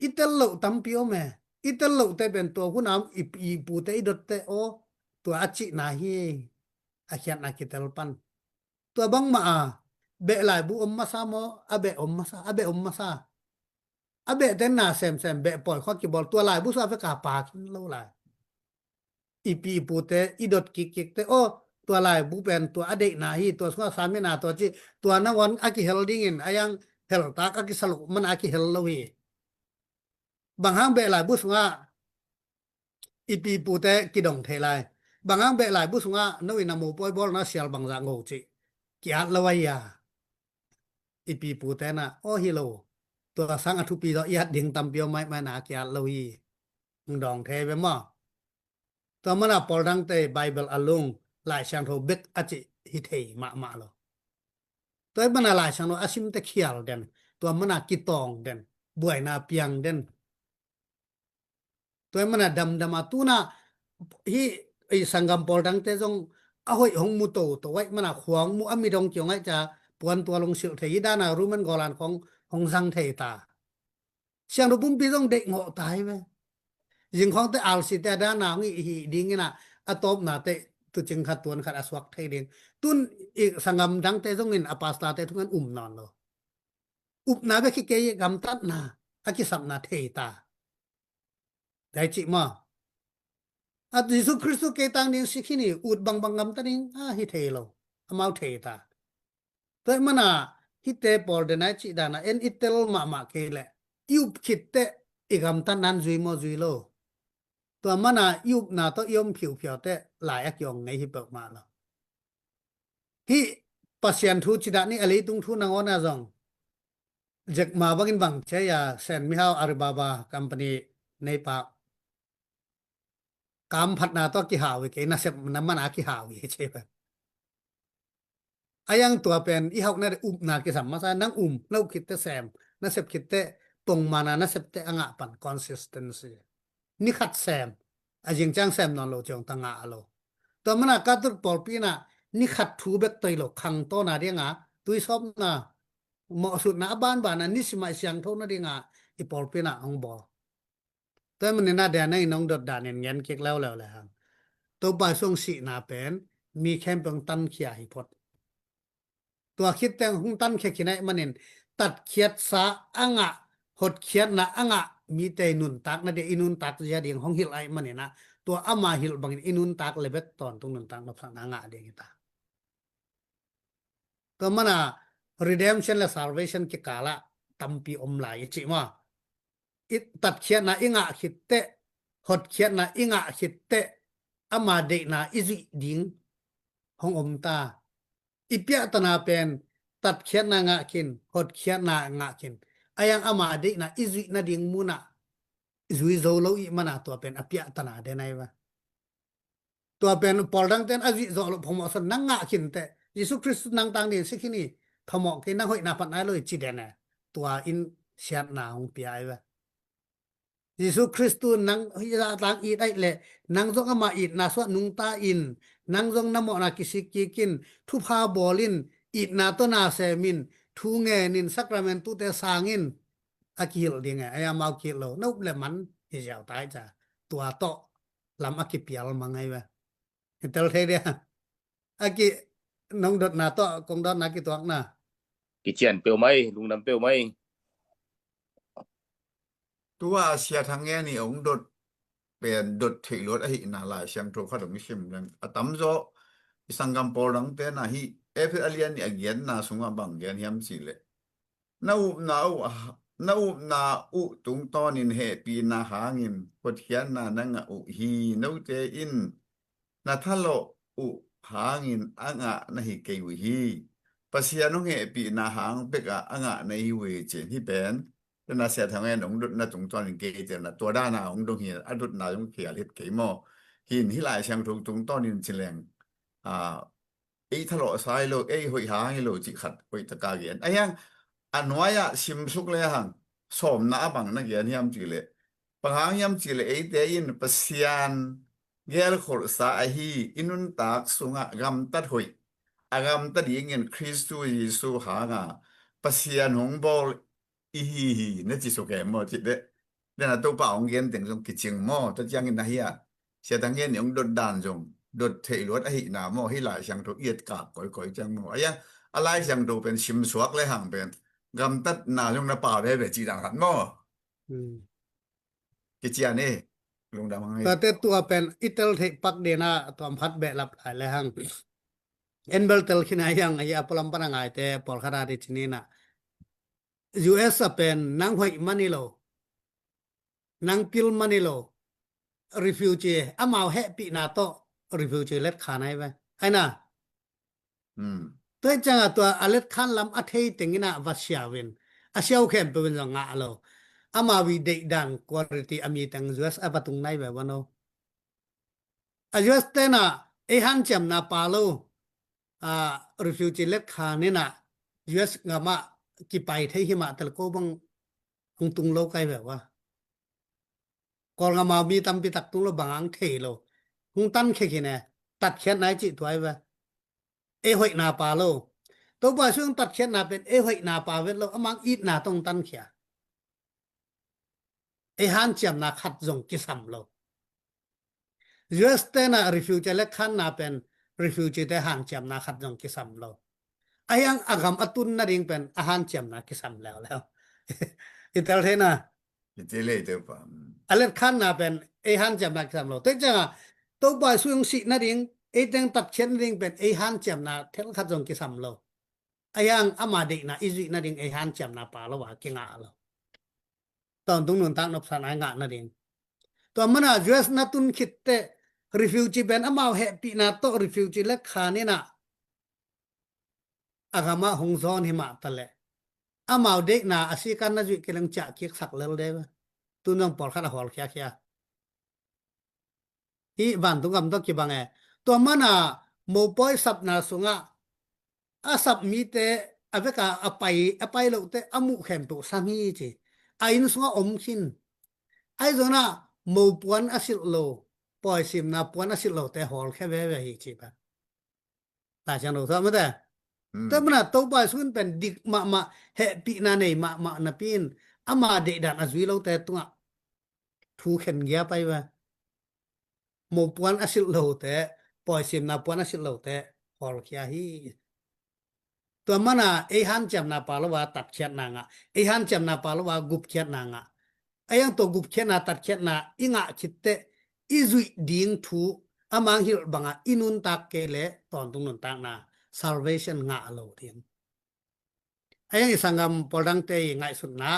อิเตลโลตัมพิโอแม่itel lo te ben to hunam ipi pu te idot te o to achi na hi akhiat na kitel pan to bang ma be lai bu ma sa mo abe ma sa abe ten na sem be poi kho ki bol to lai bu sa fe ka pa lo lai ipi pu te idot ki te o to lai bu ben to ade na hi to sa sa me na to chi to na won aki helding in ayang hel ta ka ki salu man aki hel lo hiบางห้างเบะหลายบุษงะอีปีปูเตกิดงเทลายบางห้างเบะหลายบุษงะนวินามูปอยบอลนะเสียลบางจางโง่จิกิอาละวายาอีปีปูเตนะโอฮิโลตัวสังอทุปีตัวยัดดิ่งตำเปียวไม้มานากิอาละวีดองเทเวมอตัวมันปอลดังเตไบเบิลอลุงหลายช่างโทเบกอจิฮิเทมาโลตัวมันหลายช่างโนอาซิมเตเคียลเดนตัวมันกิตองเดนบวยนาเปียงเดนตัวมันดำตูนะฮีไอสังกัมปอลดังเตจงอ้อยหงมุโตตัวไว้มันขวางมุอมีดงเกี่ยวไงจะปวนตัวลงสิเทยด้านารู้มันกอลานของหงสังเทตาเสียงรูปุ่มปีต้องเด็กงอตายไหมยิงของแต่อัลสิแต่ด้านนางี้ฮีดิ้งนะอะตบนาเตตุจึงขัดตัวขัดอสวักเทดิงตุนอีกสังกัมดังเตจงเงินอปาสตาเตทุกคนนอนโลนาเบคิเกยกำตัดนาอากิสัมนาเทตาได้จิมายิสุคริสต์เกตังนิสิกินีอุดบางกำตันิงฮิเทโลอมาเทตาแต่มันฮิเตปอลเดนัยจิดานะเอ็นอิเตลมาเกเลยุบคิดเตอีกำตันนั้นจุยโมจุยโลตัวมันยุบนาตัวยมผิวเตหลายอักยองไงฮิเปิกมาแล้วฮิปัสยันทูจิดานี่อะไรตุงทูนางวนาจงจากมาบักินบังเชียเซนมิฮาวอาริบาบาคัมพานีในปากกามพัฒนาตัวกี่หาวิเกน่าเสพน้ำมันอากี่หาวิใช่ไหมอายังตัวเป็นอีหอกนั่นนากี่สัมมาสานังแล้วคิดแต่แซมน่าเสพคิดแต่ตรงมาน่าเสพแต่อ่างปัน consistency นี่ขัดแซมอายิงจ้างแซมนอนโลจงตั้งอาโลตัวมันการตุดปอลปีน่ะนี่ขัดทูเบกตัวโลขังโตนาเดียงตุยซอมน่ะเหมาะสุดนะบ้านนี่สิมาเสียงโทนาเดียงอีปอลปีน่ะองบอแต่มันน่าเดียนในน้องดดดานเงี้ยเก็กแล้วครับตัวปลายส่งสีนาเป็นมีแคมเปญตันเขียหิพดตัวคิดแต่งหุ่งตันเขียขี้ไหนมันเห็นตัดเขียดสาอ่างหดเขียดนะอ่างมีแต่นุนตักนะเดียอินุนตักจะเดียงห้องหิลไอมันเห็นนะตัวอามาหิลบางอินุนตักเลยเบ็ดตอนตรงนุนตักนับสังอ่างเดียงตาตัวมันredemption และ salvation กิกาละตั้มปีอมไหลจิมาตัดเขียนนะอิงคิดเต หดเขียนนะอิงะคิดเตอามาเดนะอิจิดิงของอมตาอิเปียตนาเป็นตัดเขียนนะงะคินหดเขียนนะงะคินอายังอามาเดนะอิจินะดิงมุนะซุยโซโลอิมานะตัวเป็นอเปียตนาเดนัยวะตัวเป็นปอลดังเตนอจิโซโลผมอสนังงะคินเตเยซูคริสต์นังตังนี่สิคินี่ทมอกกินนังหอยนาปันไอเลยจิเดนะตัวอินเชียนนาของเปียไอวะเยซูคริสต์นังฮิยาตังอีได้เลนังจงอามาอีนาสวนุงตาอินนังจงนโมนากิสิกิกินทุพาบอลินอีนาตนาเซมินทูเงนินซักราเมนตุเตสางินอากิลดิงไอามาวกิโลนุบเลมันฮิยาตายจ้ะตัวโตลำอากิเปียลมังไงวะเตลเทเดียอากิน้องดดนาโตกงดดนากิตัวนะกิเจียนเปียวไหมลุงนำเปียวไหมตัวเสียทางแง่นี่องดดเป็นดดถิรถอหินาลายเสียงโทรเขาดมิชิมนังอตัมโซสังกัมปอลังเตนะฮิเอฟอเลียนนี่อเกียนนาสุงบังเกียนยามสิเลนาอุตุงตอนินเฮปีนาหางินปดเขียนนานังอุฮีนาเตอินนาทะโลอุหางินอังะนะฮิเกวฮีปะเสียนงเฮปีนาหางเปกะอังะในเวเจนที่เป็นนาเสียทางแง่องดุนาตุงตอนินเกเจนะตัวด้านาองดงเฮียอดุนาจงเขียลิดเกมอหินหิลายเสียงตุงตอนินจิแรงทะโลซ้ายโลหอยหางโลจิขัดหอยตะกาเกียนไอ้ยังอันวายะชิมสุกเลยหังสมนาบังนักเกียนยามจิเลปังหางยามจิเลเตยินปะเสียนเกลขอสาฮีอินุนตากสุงะกำตัดหอยอากำตัดยิงเงินคริสต์เยซูหางะปะเสียนหงบอลอีฮีนั่นจิสุแกมอจิเดเดนะตัวป่าองเกียนถึงจงกิจิงมอตัดยังเงินนะเฮียเสียทางเงินยองดดดานจงดดเทรวดอหินามอให้หลายเสียงโตเอียดกากก่อยๆจังมอยังอะไรเสียงโตเป็นชิมสวกเลยหังเป็นกำตัดนาจงนะป่าได้แบบจีดังหันมอกิจยานี่ลงดำให้แต่ตัวเป็นอิตาลีปักเดนะตัวพัดเบลับหลายหังเอ็นเบลเตลขินายังไอ้ปลัมปนังไอเตปอลคาราดิชนีนะ US เป็นนังหอยมันนี่โลนังกิลมันนี่โลrefugee อามาเฮปีนาโต refugee เล็ดขาไหนไปไอ้น่ะตัวจังตัวอเล็ดขันลำอัฐเฮติงินะวัชยาวินอาเซียวเข้มเป็นจังงะโลอามาวิเดดัง quality อามีตัง US อาปตุงไหนแบบว่าโนUS เตนะเอหันจำนาปาโลrefugee เล็ดขานี่นะ US งามากี่ไปที่หิมะแต่ละก็บังตุงโลกไกแบบว่ากอลงามามีตำปิตักตุงโลบางอังเทโลหุงตันเคเนี่ยตัดเขียนไหนจิตไว้วะหอยนาปาโลตัวบ่ซึ่งตัดเขียนนาเป็นหอยนาปาเวโลอมังอีดนาต้องตันเขียหันจำนาขัดจงกิสัมโลUS เตนะ refugee เล็กขันนาเป็น refugee แต่หันจำนาขัดจงกิสัมโลอายังอากรรมอตุนนาริงเป็นอาหารจำนากิสัมแล้วอิตาลีนะอิตาลีตัวป่ะอเล็ดขันนาเป็นอาหารจำนากิสัมโลแต่จังตัวบ่ายสุยงสินาริงเต็งตัดเขียนนาริงเป็นอาหารจำนาเทลขัดจงกิสัมโลอายังอามาดินะอิจินาริงอาหารจำนาปาละว่ากิงาโลตอนตรงนู้นตั้งนบสานายงานาริงตัวมันอะUS นาตุนคิดเต refugee เป็นอามาเฮปีนาโต refugee เล็กขานี่นะอากามาหงซอนหิมะตะเลอามาเด็กนาอาศิกันนะจุกิลังจะคิกสักเลลเดวตุนองปอลคาหอลเคียอีบันตุงกำตกิบังตัวมันอะโมปอยสับนาสุงะอาสับมีเตอเวกาอไปโลเตอมุเข็มตุสามีจีอาอินสุงะอมคินไอโซนะโมปวนอาศิโลปอยซิมนาปวนอาศิโลเตหอลแค่เวฮิจีบะตาจังโลซะมั้ยแต่มันตัวบ่ายสุนเป็นดิกมาเฮปีนาเนมานาปีนอามาเดดันอจุยเราแต่ตัวทูเข็นเกียไปว่าโมปวนอสิลโลแต่ปล่อยสิมนาปวนอสิลโลแต่ฮอลเคียฮีตัวมันหันจำนาปาลว่าตัดเขียนนางหันจำนาปาลว่ากุบเขียนนางยังตัวกุบเขียนนาตัดเขียนนาอิงะคิดเตอิจุยดิ่งทูอามังฮิลบังอินุนตักเกเลตอนตรงนั้นตักนาsalvation งะโลเทียนยังสังกมปอดังเตยง่ายสุดนะ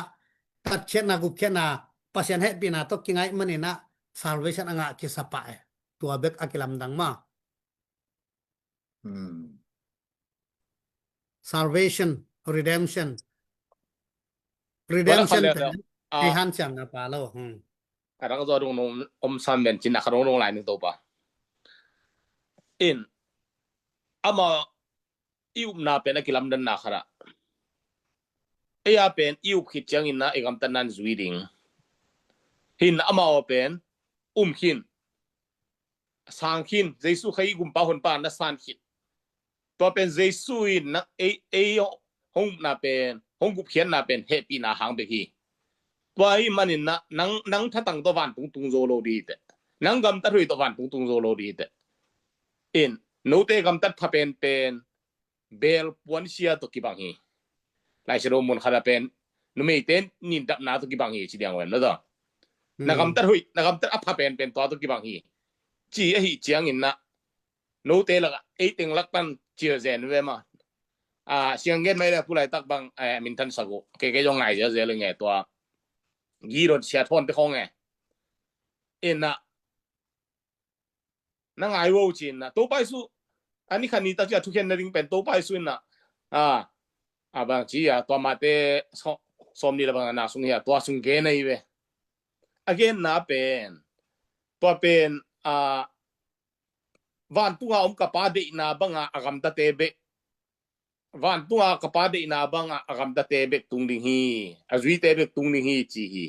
ตัดเชนะกุเชนะปัสยันให้ปีนาตกิงไงมันนี่นะ salvation anga ki sapa tua bek akilam dang ma salvation redemption ตัวละ redemption คัน เป็ แล้ว น อ่า ไอ้หันจังนะปาโลอะรักจะลงอมซันเป็นจินนะครองหลายนึงตัวปะอินอามาอิวนาเป็นกิลัมดันนาคระเอียเป็นอิวคิดจังอินนะเอกำตันนันสวีดิงหินอามาเป็นหินสางหินเจสุขยกุมปะหนปานะสานหินตัวเป็นเจสุอินนะหงนาเป็นหงกุบเขียนนาเป็นเฮปีนาหางเบกีตัวไอ้มันอินนะนังถ้าตั้งตัววันตุงโซโลดีเตนังกำตัดหุยตัววันตุงโซโลดีเตอินโนเตกำตัดถ้าเป็นเบลปวนเชียตัวกี่บางฮีไลเชโรมุนคาราเป็นนุไม่เต้นนินดับนาตัวกี่บางฮีจีเดียงเว้นแล้วต่อนักกำตัดหุยนักกำตัดอัพเป็นตัวกี่บางฮีจีไอ้เจียงอินนะโนเตละไอ้ติงลักตันเจียเซนเวมาเสียงเงินไม่ได้ผู้ไรตักบางมินทันสกุเกยองไงเจเลยไงตัวยีรถเชียทอนไปของไงอินนะนังไอโวจินนะตัวไปสู้อันนี้คันนี้ตัดจากทุกคนนึงเป็นตัวไปสู้นะบางทีตัวมาเตสมนี่ละบางนาสุงเฮียตัวสุงเกนไอเวagain นะเป็นตัวเป็นวันตัวกับปาดีนาบังอากำตะเตเบวันตัวกับปาดีนาบังอากำตะเตเบตุงดิฮีอาจุยเตเบตุงดิฮีจีฮี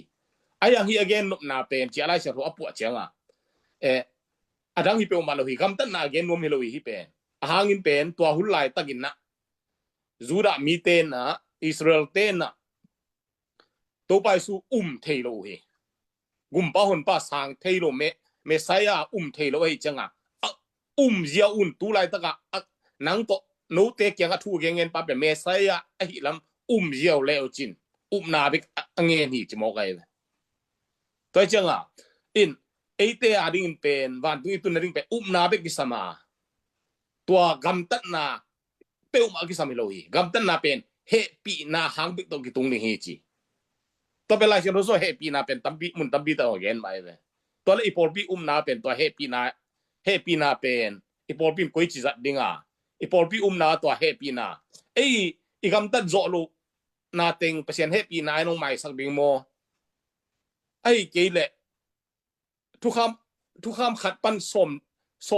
ไอ้ยังฮี again นะเป็นจีอะไรเสียรู้อปวดเจียงดังฮีเป็นมาโลฮีกำตันนะ again นวมฮีโลฮีเป็นหางอินเป็นตัวหุ่นลายตะกินนะจูดามีเตนนะอิสราเอลเตนนะตัวไปสู่เทโลฮีกุมป้าหนป้าสางเทโลเมสายาเทโลฮีจังเจียตุลายตะกะนังโตโนเตเกียงทูเกียงเงินป้าเป็นเมสายาไอ้ลำเจียวเลวจินนาบิกเงินฮีจะมองไงตัวจังอินไอเตอดิ่งเป็นวันตุนดิ่งเป็นนาบิกกิสมาตัวกำตันนาเป้ามากิสามิโลฮีกำตันนาเป็นเฮปีนาหางบิกตกิตุงดิฮีจีตัวเป็นไรเช่นรู้สึกเฮปีนาเป็นตัมบีมุนตัมบีตัวเงินไปเลยตัวเลยอีพอลปีนาเป็นตัวเฮปีนาเป็นอีพอลปีคุยจิจัดดิ่งอีพอลปีนาตัวเฮปีนาอีกำตันโจลูนาติงเปอร์เซ็นต์เฮปีนาไอ้น้องใหม่สักบิงโมเกย์เล่ทุกคำขัดปันส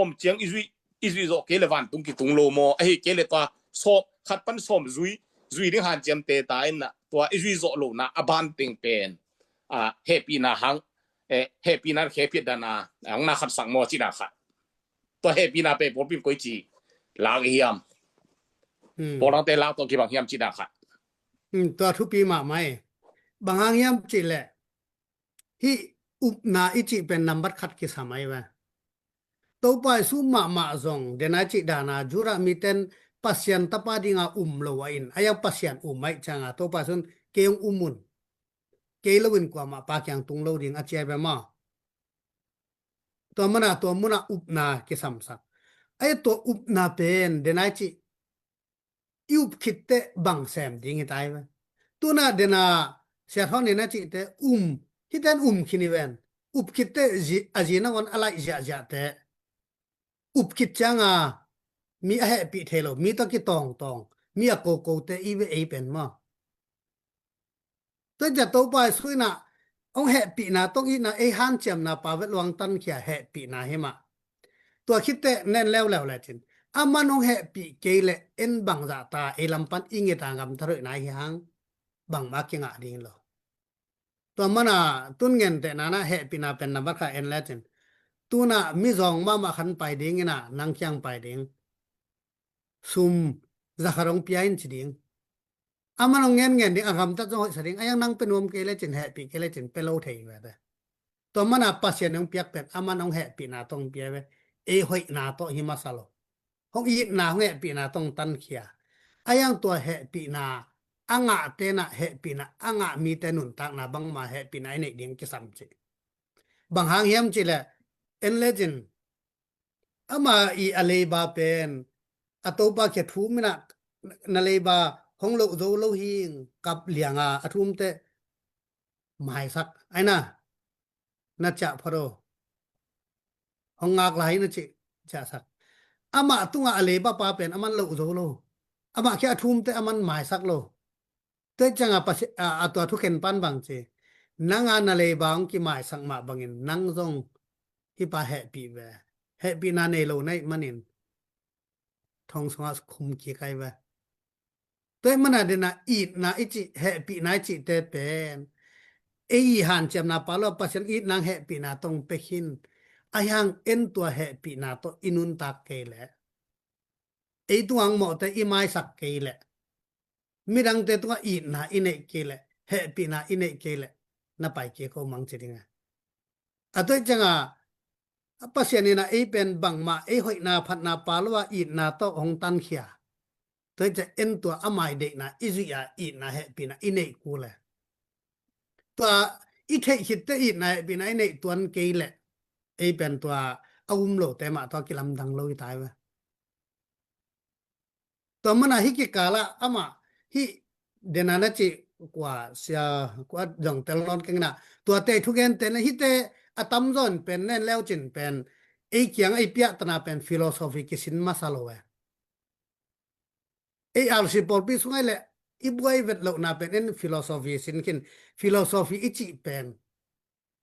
มเจียงอิซุยโจเกย์เลวันตุงกิตุงโลโมเกย์เล่ตัวสมขัดปันสมซุยดิ่งหันเจียมเตตายนะตัวอิซุยโจโลนะอบันติงเป็นเฮปีนาหังเฮปีนาเฮปีดานาหังนาขัดสังโมจินาขัดตัวเฮปีนาเป็นพอลปีกุยจีลางเฮียมพอลังเตลางตัวกี่บางเฮียมจินาขัดตัวทุปีมาไหมบางเฮียมจิแหละที่นาอิจิเป็นนัมบัดขัดกิสมัยวะตัวไปสู้มาซงเดนาจิดานาจุระมีเต็นปัสยันตปาดิงาโลวอินอายังปัสยันไม่จังตัวไปสุนเกยงมุนเกยลวินกว่ามาปากยังตุงโลดิงอาเจียเบมาตัวมุนานากิสัมสักไอตัวนาเป็นเดนาจิคิดเตบังแซมดิงตายวะตัวนาเดนาเสียท้องเดนาจิเตที่แทนคินิเวนคิดเตอาจีนังวันอะไรจะเตคิดจังมีเฮปิเทโลมีตะกิตองมีโกเตอีเวเป็นมาตัวจะตัวไปสุยนะองเฮปินาต้องอีนะฮันเจมนาปาเวลวังตันเขียเฮปินาเฮมาตัวคิดเตแน่นแล้วแหละจินมันองเฮปิเกเลเอ็นบังจาตาลำปันอิงเกตางำทะเลนายหังบังมาเกงะดิ่งโลตัวมันตุนเงินแต่นาเฮปินาเป็นนับว่าเอ็นแล้วจินตัวน่ะมีซองมาขันไปดิ่งนะนังเคียงไปดิ่งซุมจะขารองเปียนจิดิ่งมันองเงินดิ่งคำตัดจงหอยสิ่งยังนั่งเป็นวมเกลจินเฮปิเกลจินเปโลเทียไว้แต่ตัวมันปัสเซียนองเปียกเป็นมันองเฮปินาตองเปียไว้หอยนาโตหิมาสโลห้องอีนาเฮปินาตองตันเขียยังตัวเฮปินาเตนะเฮปินามีแต่นุนตักนาบังมาเฮปินาเนี่ยดิ่งกิสัมจิบางหางเฮียมจิแหละเอ็นเลจินมาอะไรบาเป็นตัวบาเขทูมินะนาเลบาของโลโซโลหิงกับเหลียงทุ่มเตหมายสักไอ้น่ะนัจจะพอโร hong ngak lai na chi cha sak ama tunga ale ba pa pen aman lo zo lo ama kya thum te aman mai sak lo te changa pa atwa thu ken pan bang che nanga na le bang ki mai sang ma bangin nang zong hi pa happy we happy na ne lo nai manin thong songa khum ki kai we te mana de na eat na ichi happy na chi te pen ei han chem na pa lo pasien eat nang happy na tong pe hin ayang en tua happy na to inun tak ke le ei tuang mo te i mai sak ke le midang te tunga eat na ine ke le happy na ine ke le na pai ke ko mang chidinga atoi changa pasien na ei pen bang ma ei hoi na phat na palwa eat na to hong tan khia toi cha en tua amai de na izia eat na happy na ine ku le tua i the hit te eat na happy na ine tuan ke le ei pen tua aum lo te ma to kilam dang lo tai wa to mana hi ki kala ama hi denana chi kwa sia kwa jong telon keng na tua te thugen te na hi te atam zon pen nen leo chin pen ei kyang ei pia tana pen philosophy ki sin masalo wa ei al si por pi sungai le i buai vet lo na pen en philosophy sin kin philosophy ichi pen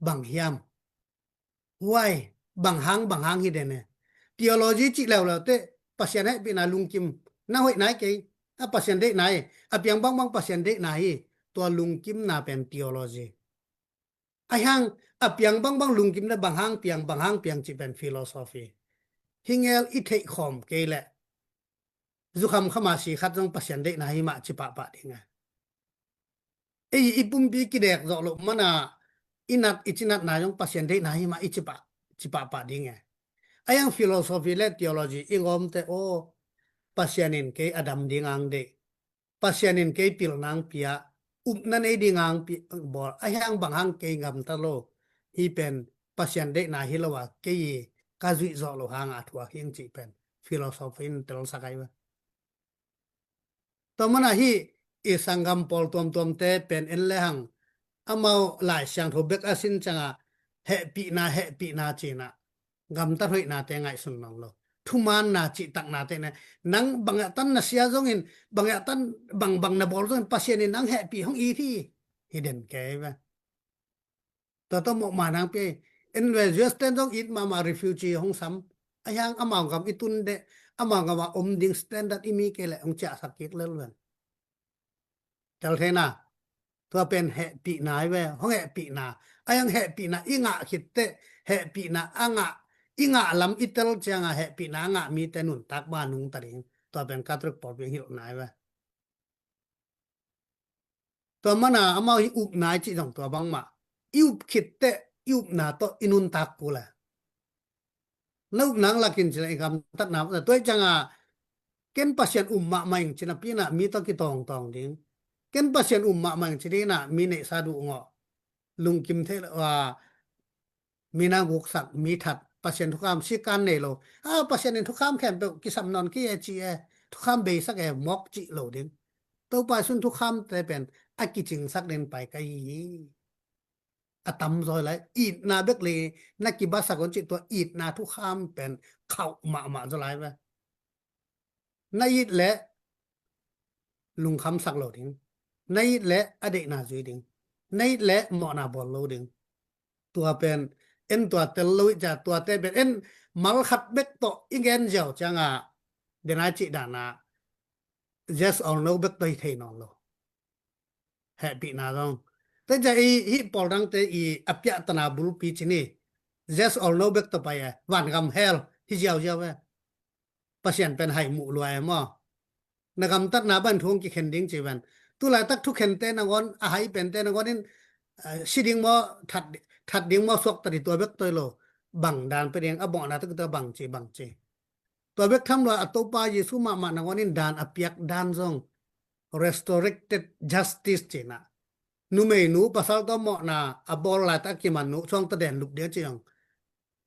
bang hiam why bang hang hi dene theology chi law law te pasien hai bina lungkim na hoi nai ke a pasien de nai a piang bang pasien de nai to lungkim na pen theology ai hang a piang bang lungkim na bang hang piang chi pen philosophy hingel i thei khom ke le zu kham khama si khat jong pasien de nai ma chi pa dinga ei ipum bi ki dek zo lo mana inat ichinat na jong pasien de nai ma chi pa dinga ayang philosophy le theology ingom te o pasienin ke adam dingang de pasienin ke pil nang pia nan e dingang pi bor ayang banghang ke ngam ta lo hi pen pasien de na hi lawa ke ka zui zo lo hang athwa hing chi pen philosophy in tel sakai wa to mana hi e sangam pol tom te pen en le hang amao lai sang tho bek asin changa happy na china ngam ta hoi na te ngai sun nong lo thuman na chi tak na te na nang banga tan na sia jong in banga tan bang na bol jong pasien in nang happy hong i thi hidden ke wa to mo manang pe en we just stand jong it mama refugee hong sam ayang amang gam itun de amang gam om ding standard imi ke le ong cha sakik lel wen tel the na to pen happy na we hong happy na ayang happy na inga khit te happy na anga inga lam itel changa happy na nga mi tenun tak ba nung taring to ben katruk por bi hil nai wa to mana amao hi up nai chi jong to bang ma iup khit te iup na to inun tak pula nau nang lakin chila ikam tat na to changa ken pasien umma maing china pina mi to ki tong ding ken pasien umma maing china mi ne sadu ngo lungkim the wa mina guk sak mi that pasien thukam sikan ne lo pasien thukam khem pe kisam non ki chi e thukam be sak e mok chi lo ding to pa sun thukam te pen akiching sak den pai kai atam rồi lại ít na bek le na ki ba sa kon chi to ít na thukam pen khau ma zo lai wa na ít le lung kham sak lo ding na ít le ade na zui ding na ít le mo na bol lo ding tua pen en tua tel lo ja tua te ben en mal khat bek to ingen jaw changa dena chi dana yes or no bek toi thei non lo happy na dong te ja hi pol dang te I apya tana bul pi chini yes or no bek to pa ya wan gam hell hi jaw jaw wa pasien pen hai mu lo ai mo na gam tat na ban thong ki khen ding chi wan tu la tak thu khen te na gon a hai pen te na gon in siding mo that ding mo sok ta di to bek toi lo bang dan pe ding a bo na tak ta bang chi to bek tham lo a to pa yesu ma na gon in dan apyak dan zong restorated justice china nu me nu pasal to mo na abol la ta ki man nu chong ta den luk de chiang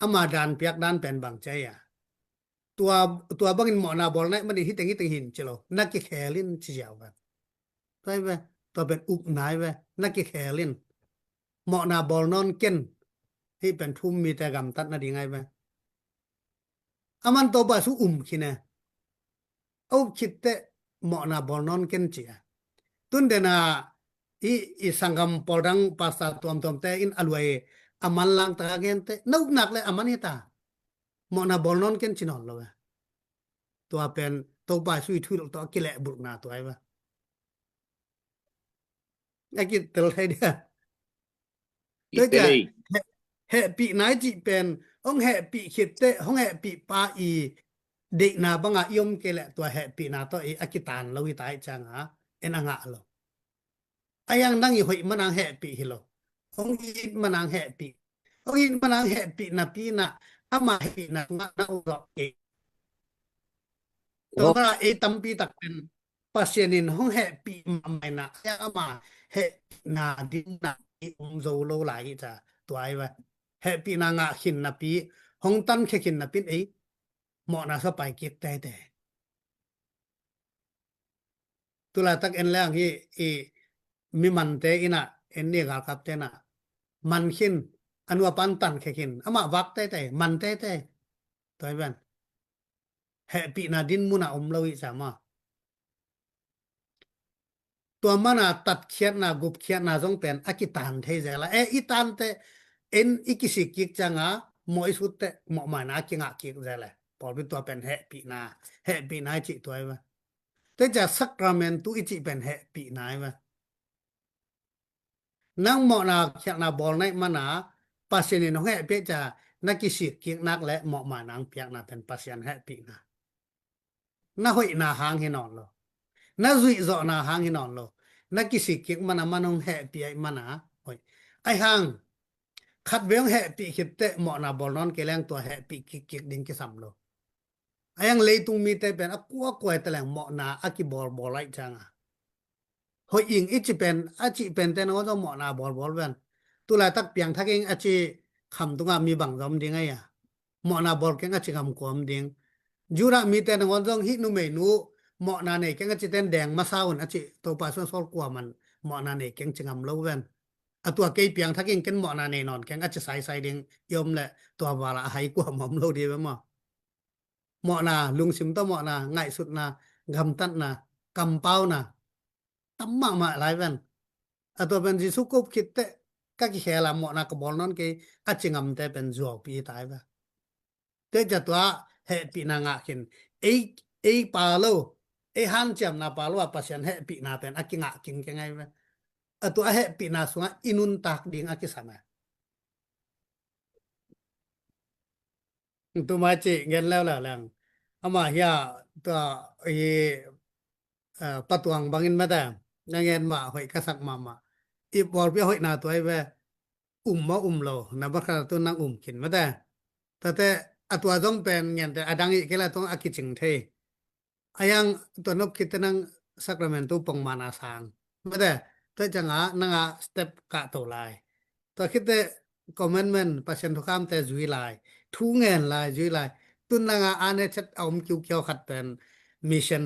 ama dan piak dan pen bang che ya tua bangin mo na bol nai mani hi tengi hin chilo na ki khelin chi jaw ba tai ve to ben up nai ve na ki khelin mo na bol non ken hi pen thum mi te gam tat na di ngai ve aman to ba su khine au khitte mo na bolnon ken chia tun de na i sangam podang pasta tom te in alwai aman lang ta gen te nuk nak le aman ita mo na bolnon ken chinon lo to pen to ba su thu to kile buk na to ai ba akit tel hai dia to ja he pi nai ji pen ong he pi khitte hong he pi pa i de na banga yom kele to he pi na to i akitan lo i tai chang ha en anga lo ayang nang i hoi manang he pi hi lo ong i manang he pi ong i manang he pi na pi na ama he na na ro ke to ga e tampi tak pen pasienin hong he pi mai na ya ama he na din na i zo lo lai cha to ai wa he pi na nga khin na pi hong tan khe khin na pin ei mo na sa pai kit te te tula tak en lang hi i mi man te ina en ni ga kap te na man khin anwa pan tan khe khin ama wak te te man te te toy ban he pi na din mu na lo i sa maตัวมันตัดเขียนนะกุบเขียนนะจงเป็นอากิตันเทเจละอีตันเตเอ็นอีกิสิกิกจังอ่ะมอยสุดเตหมอมานากิงะกิกเจละพอเป็นตัวเป็นแฮปีนาจิตัวไอ้วะแต่จะสักราเมนตุอิจิเป็นแฮปีนาไอ้วะนั่งหมอนาเขียนนะบอลในมันนะปัสเซนินแฮเปจะนักกิสิกิกนักและหมอมานังเปียกนะเป็นปัสเซนแฮปีนาน่าหอยนาหางให้นอนโลน่าจุยจ่อนาหางให้นอนโลนักกิสิกิกมันมันงแฮปีไอ้มันนะโอ้ยไอ้หางขัดเวงแฮปีคิดเตหมอนาบอลนอนเกลงตัวแฮปีกิกดิ่งกิสัมโลไอ้ยังเลยตุงมีแต่เป็นกัวกวยแต่แหลงหมอนาอากิบอลไล่จังอ่ะหอยอิงอิจิเป็นอาจิเป็นแต่นว่าจะหมอนาบอลเวนตุลาตักเปียงทักเองอาจิคำตุงมีบังจอมดิ่งไงอ่ะหมอนาบอลเก่งอาจิคำกวมดิ่งยูระมีแต่นว่าจะฮินุเมนูหมอนาเนี่ยเก่งอาจิเต้นแดงมาซาวนอาจิตัวปลาส่วนซอลกว่ามันหมอนาเนี่ยเก่งจิงำโลเวนตัวเกยเปียงทักเองเก่งหมอนาเนี่ยนอนเก่งอาจิใส่ดิ่งยมแหละตัววาระหายกว่าหมอมโลดีไปมั้งหมอนาลุงซิมต้อหมอนาง่ายสุดนะกำตัดนะกำเป้านะตั้มมาหลายวันตัวเป็นจิสุกบคิดเตะก็คิดแค่ละหมอนากับบอลนั่นเกยอาจิงำแต่เป็นจัวปีตายไปเตะจัตัวเฮปีนางะขินไอปาโลไอฮันจำนาปาโลว่าปัสยันเฮปีนาเป็นอากิงะกิงยังไงวะตัวเฮปีนาสุงะอินุนตักดิ่งอากิสามะตัวมาจิเงินแล้วล่ะลังอามาเฮียตัวปะตวงบางอินมาแต่ยังเงินมาหอยกระสักมาอีบอลเปียหอยนาตัวไอ้เวมาโลนะบักขะตัวนางขินมาแต่ตัวต้องเป็นเงินแต่อดังอีกแล้วต้องอากิจิงเทอายังตัวนกคิดนังซักราเมนตุปงมานาสางมาแต่จังนังสเต็ปกะโตลายตัวคิดแต่คอมเมนต์มันปัจจันทุกคำแต่จุยลายทุงเงินลายจุยลายตุนนังอันนี้ชัดเอาคิวเกี่ยวขัดเป็นมิชชั่น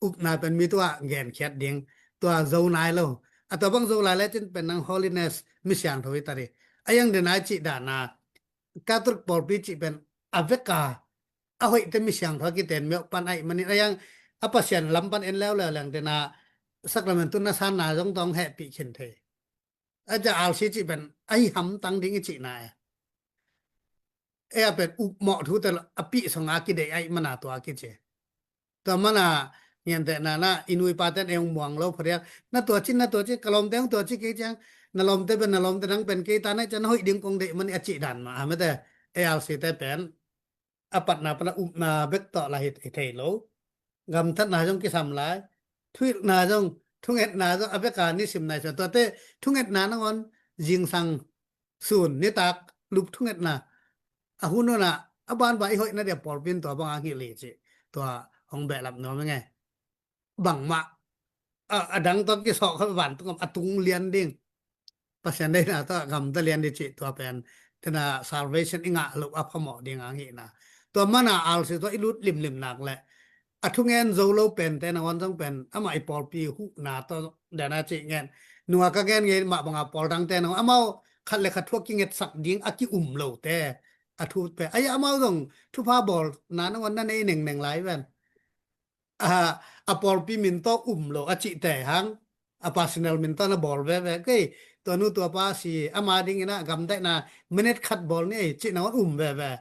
อุปนาเป็นมีตัวเงินแคดดิ่งตัวโซนายโลตัวบางโซนายแล้วจึงเป็นนัง holiness มิชชั่นทวิตารีอายังเดนายจิดานากาตุกปอลปิจิเป็นอเวกาเอาไว้แต่มิชชั่นทกิเตนเมปันไอมันนี่ยังอปัสยันลำปันเอ็นแล้วแหล่งเดนาสักละมันตุนนาสานนาต้องแฮปปี้เช่นเทอาจจะเอาสิจิเป็นไอหำตังดิ่งจินายเป็นอุปเหมาะทุแต่อปิสงอากิเดไอมันตัวอากิเจตัวมันเงี้ยแต่นาอินุยปาเตนเองมวงเราพอดีน่าตัวจิกลมเตงตัวจิกจังนลมเตเป็นนลมเตนังเป็นกีตาเนี่ยจะน้อยดิ่งกงเดมันอจิดันมาไม่แต่เอาสิแต่เป็นอปัตนาปนะอุปนาเบกต่อละเหตุเทโลกำทัดนาจงกิสามหลายทุยนาจงทุงเอ็ดนาจงอเวกานิสิมนายส่วนตัวเตทุงเอ็ดนานังอนยิงสังศูนย์นิตากลุบทุงเอ็ดนาหุ่นน่ะอบานไปหอยน่ะเดี๋ยวปอลปินตัวบางกิเลสตัวของแบบรับน้องยังไงบังมาดังตอนที่สอบเข้าบ้านต้องอตุงเรียนดิ่งปัจจัยได้นะต้องกำตะเรียนดิจิตัวเป็นแต่น่ะ salvation อิงะลุอัพหมอดิ่งอ่างหินะตัวมันอัลสิตัวอิลุดลิมหนักแหละทุกเงินโซโลเป็นแต่นวันต้องเป็นอามาไอปอลปีหุนาตัวเดน่าจิเงินนัวก็เงินมาบังอาปอลดังแต่นอามาขัดเลยขัดทั่วกิเงินสักดิ่งอากิโลแต่ ทุไปay amaw dong tu pa bol na no wan na nei neng neng lai wen a por pi min to lo a chi te hang a personal min to na bol ve ve ke to nu to pa si ama ding na gam dai na minute khat bol ni chi na ve ve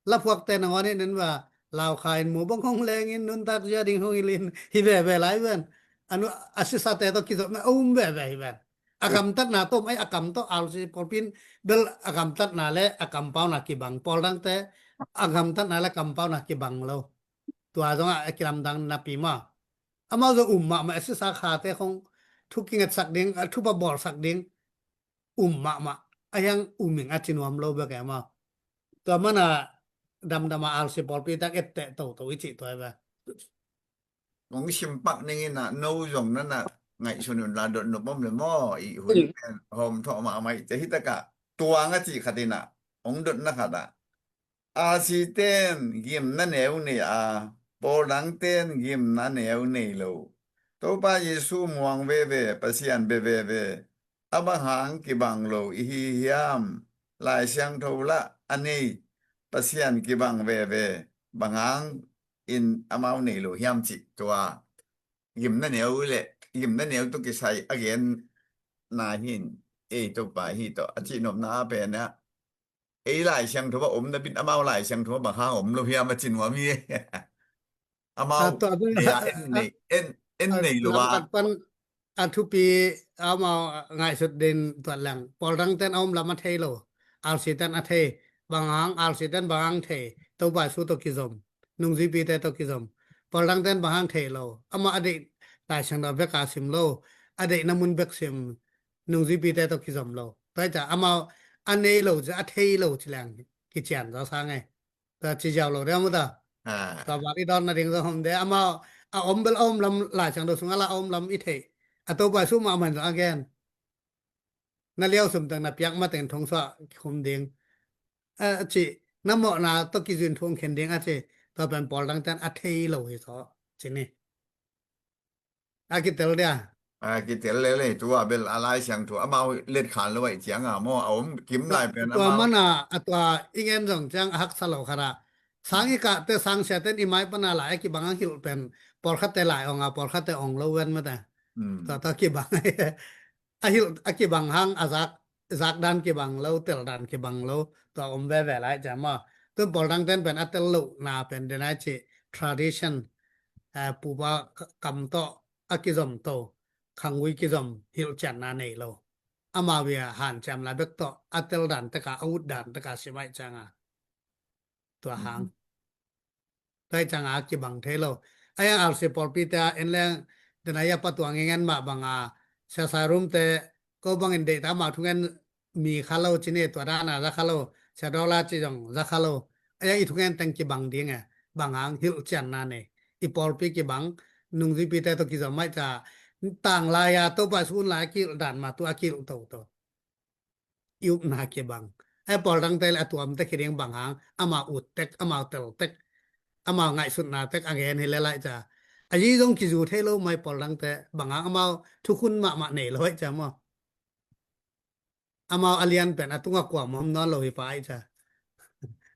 la phok te na wan nen wa lao khai mu bong hong leng in nun ta ja ding hong ilin hi ve ve lai wen anu asisa te to ki zo na ve ve wen agam tat na to ai agam to al si por pin bel agam tat na le agam pau na ki bang pol dang te agam tat na le agam pau na ki bang lo tua jong a kiram dang na pi ma ama zo ma ma asisa kha te khong thu kingat sak ding thu pa bol sak ding ma ayang uming achinuam lo ba ka ma to mana dam dama al si por pi tak et te to ichi to ba ของชิมปักนี่น่ะโนยงนั่นน่ะไงชนุนลาดนบ่มเลยมออีหุ่นหอมทอมาไม่จะฮิตกะตัวงะจิคติน่ะองดนะคดะอาสิเตนกิมนั่นแนวนี่ปอลังเตนกิมนั่นแนวนี่โลโตปาเยซูมวงเวเวปะเซียนเบเวเวอบะหังกิบังโลอีฮิยามลายเสียงโทละอันนี้ปะเซียนกิบังเวเวบังหังin amau nei lo hiam chi tua yim na neu le yim na neu to ki sai again na hin to pa hi to achi nom na pe na lai chang tho ba om na bin amau lai chang tho ba ha om lo hiam ma chin wa mi amau to ya en nei lo wa ปันทุปีเอามาง่ายสุดเด่นตัวหลังปอลรังเต้นเอาลำมาเทโลอัลซิตันอเทบางอังอัลซิตันบางอังเทตัวบ่ายสู้ตัวกิซมนุงซีปีแต่ตัวกิซมปอลรังเต้นบางอังเทโลเอามาอดีตตายช่างดาวเบกาซิมโลอดีตน้ำมุนเบกซิมนุงซีปีแต่ตัวกิซมโลแต่จะเอามาอันนี้โลจะอเทโลทีหลังกิจการเราสร้างไงแต่จีเจ้าโลเรียกมั้งต่อบาลีดอนนะถึงจะทำได้เอามาom bel om lam la chang do sunga la om lam i the ato ba su ma man again na leo sum tang na pyak ma ten thong sa khum ding chi na mo na to ki jin thong khen ding a che to ban pol dang tan a thei lo hi so chi ni a ki tel dia ki tel le tua bel alai chang tho amau let khan lo wai chiang mo om kim lai pen to amau mana atwa ingen jong chang hak sa lo khara sangi ka te sang se ten i mai pa na la ki bang hil pen por khat te lai ong por khat te ong lo wen ma ta ta ki bang ahil aki bang hang azak dan ki bang lo tel dan ki bang lo to ve ve lai ja ma tu por dang ten pen atel lo na pen de na chi tradition pu ba kam to aki zom to khang wi ki zom hil chan na nei lo ama wi han cham la bek to atel dan ta ka out dan ta ka si mai changa to hang tai changa ki bang the lo aya al se por pi ta en le de na ya pa tuang ngen ma banga sa sa rum te ko bang en de ta ma thu ngen mi khalo chine to da na za khalo sa do la chi jong za khalo aya i thu ngen tang ki bang ding bang ang hil chan na ne i por pi ki bang nung ji pi te to ki za mai ta tang la ya to pa sun la ki dan ma tu akil to yu na ki bang ai por dang te la tuam te ki ding bang hang ama ut tek ama tel tek ama ngai sun na tek again hi le lai cha ayi dong ki ju the lo mai por lang te banga ama thu khun ma nei loi cha mo ama alian pen atunga kwa mom non lo hi pai cha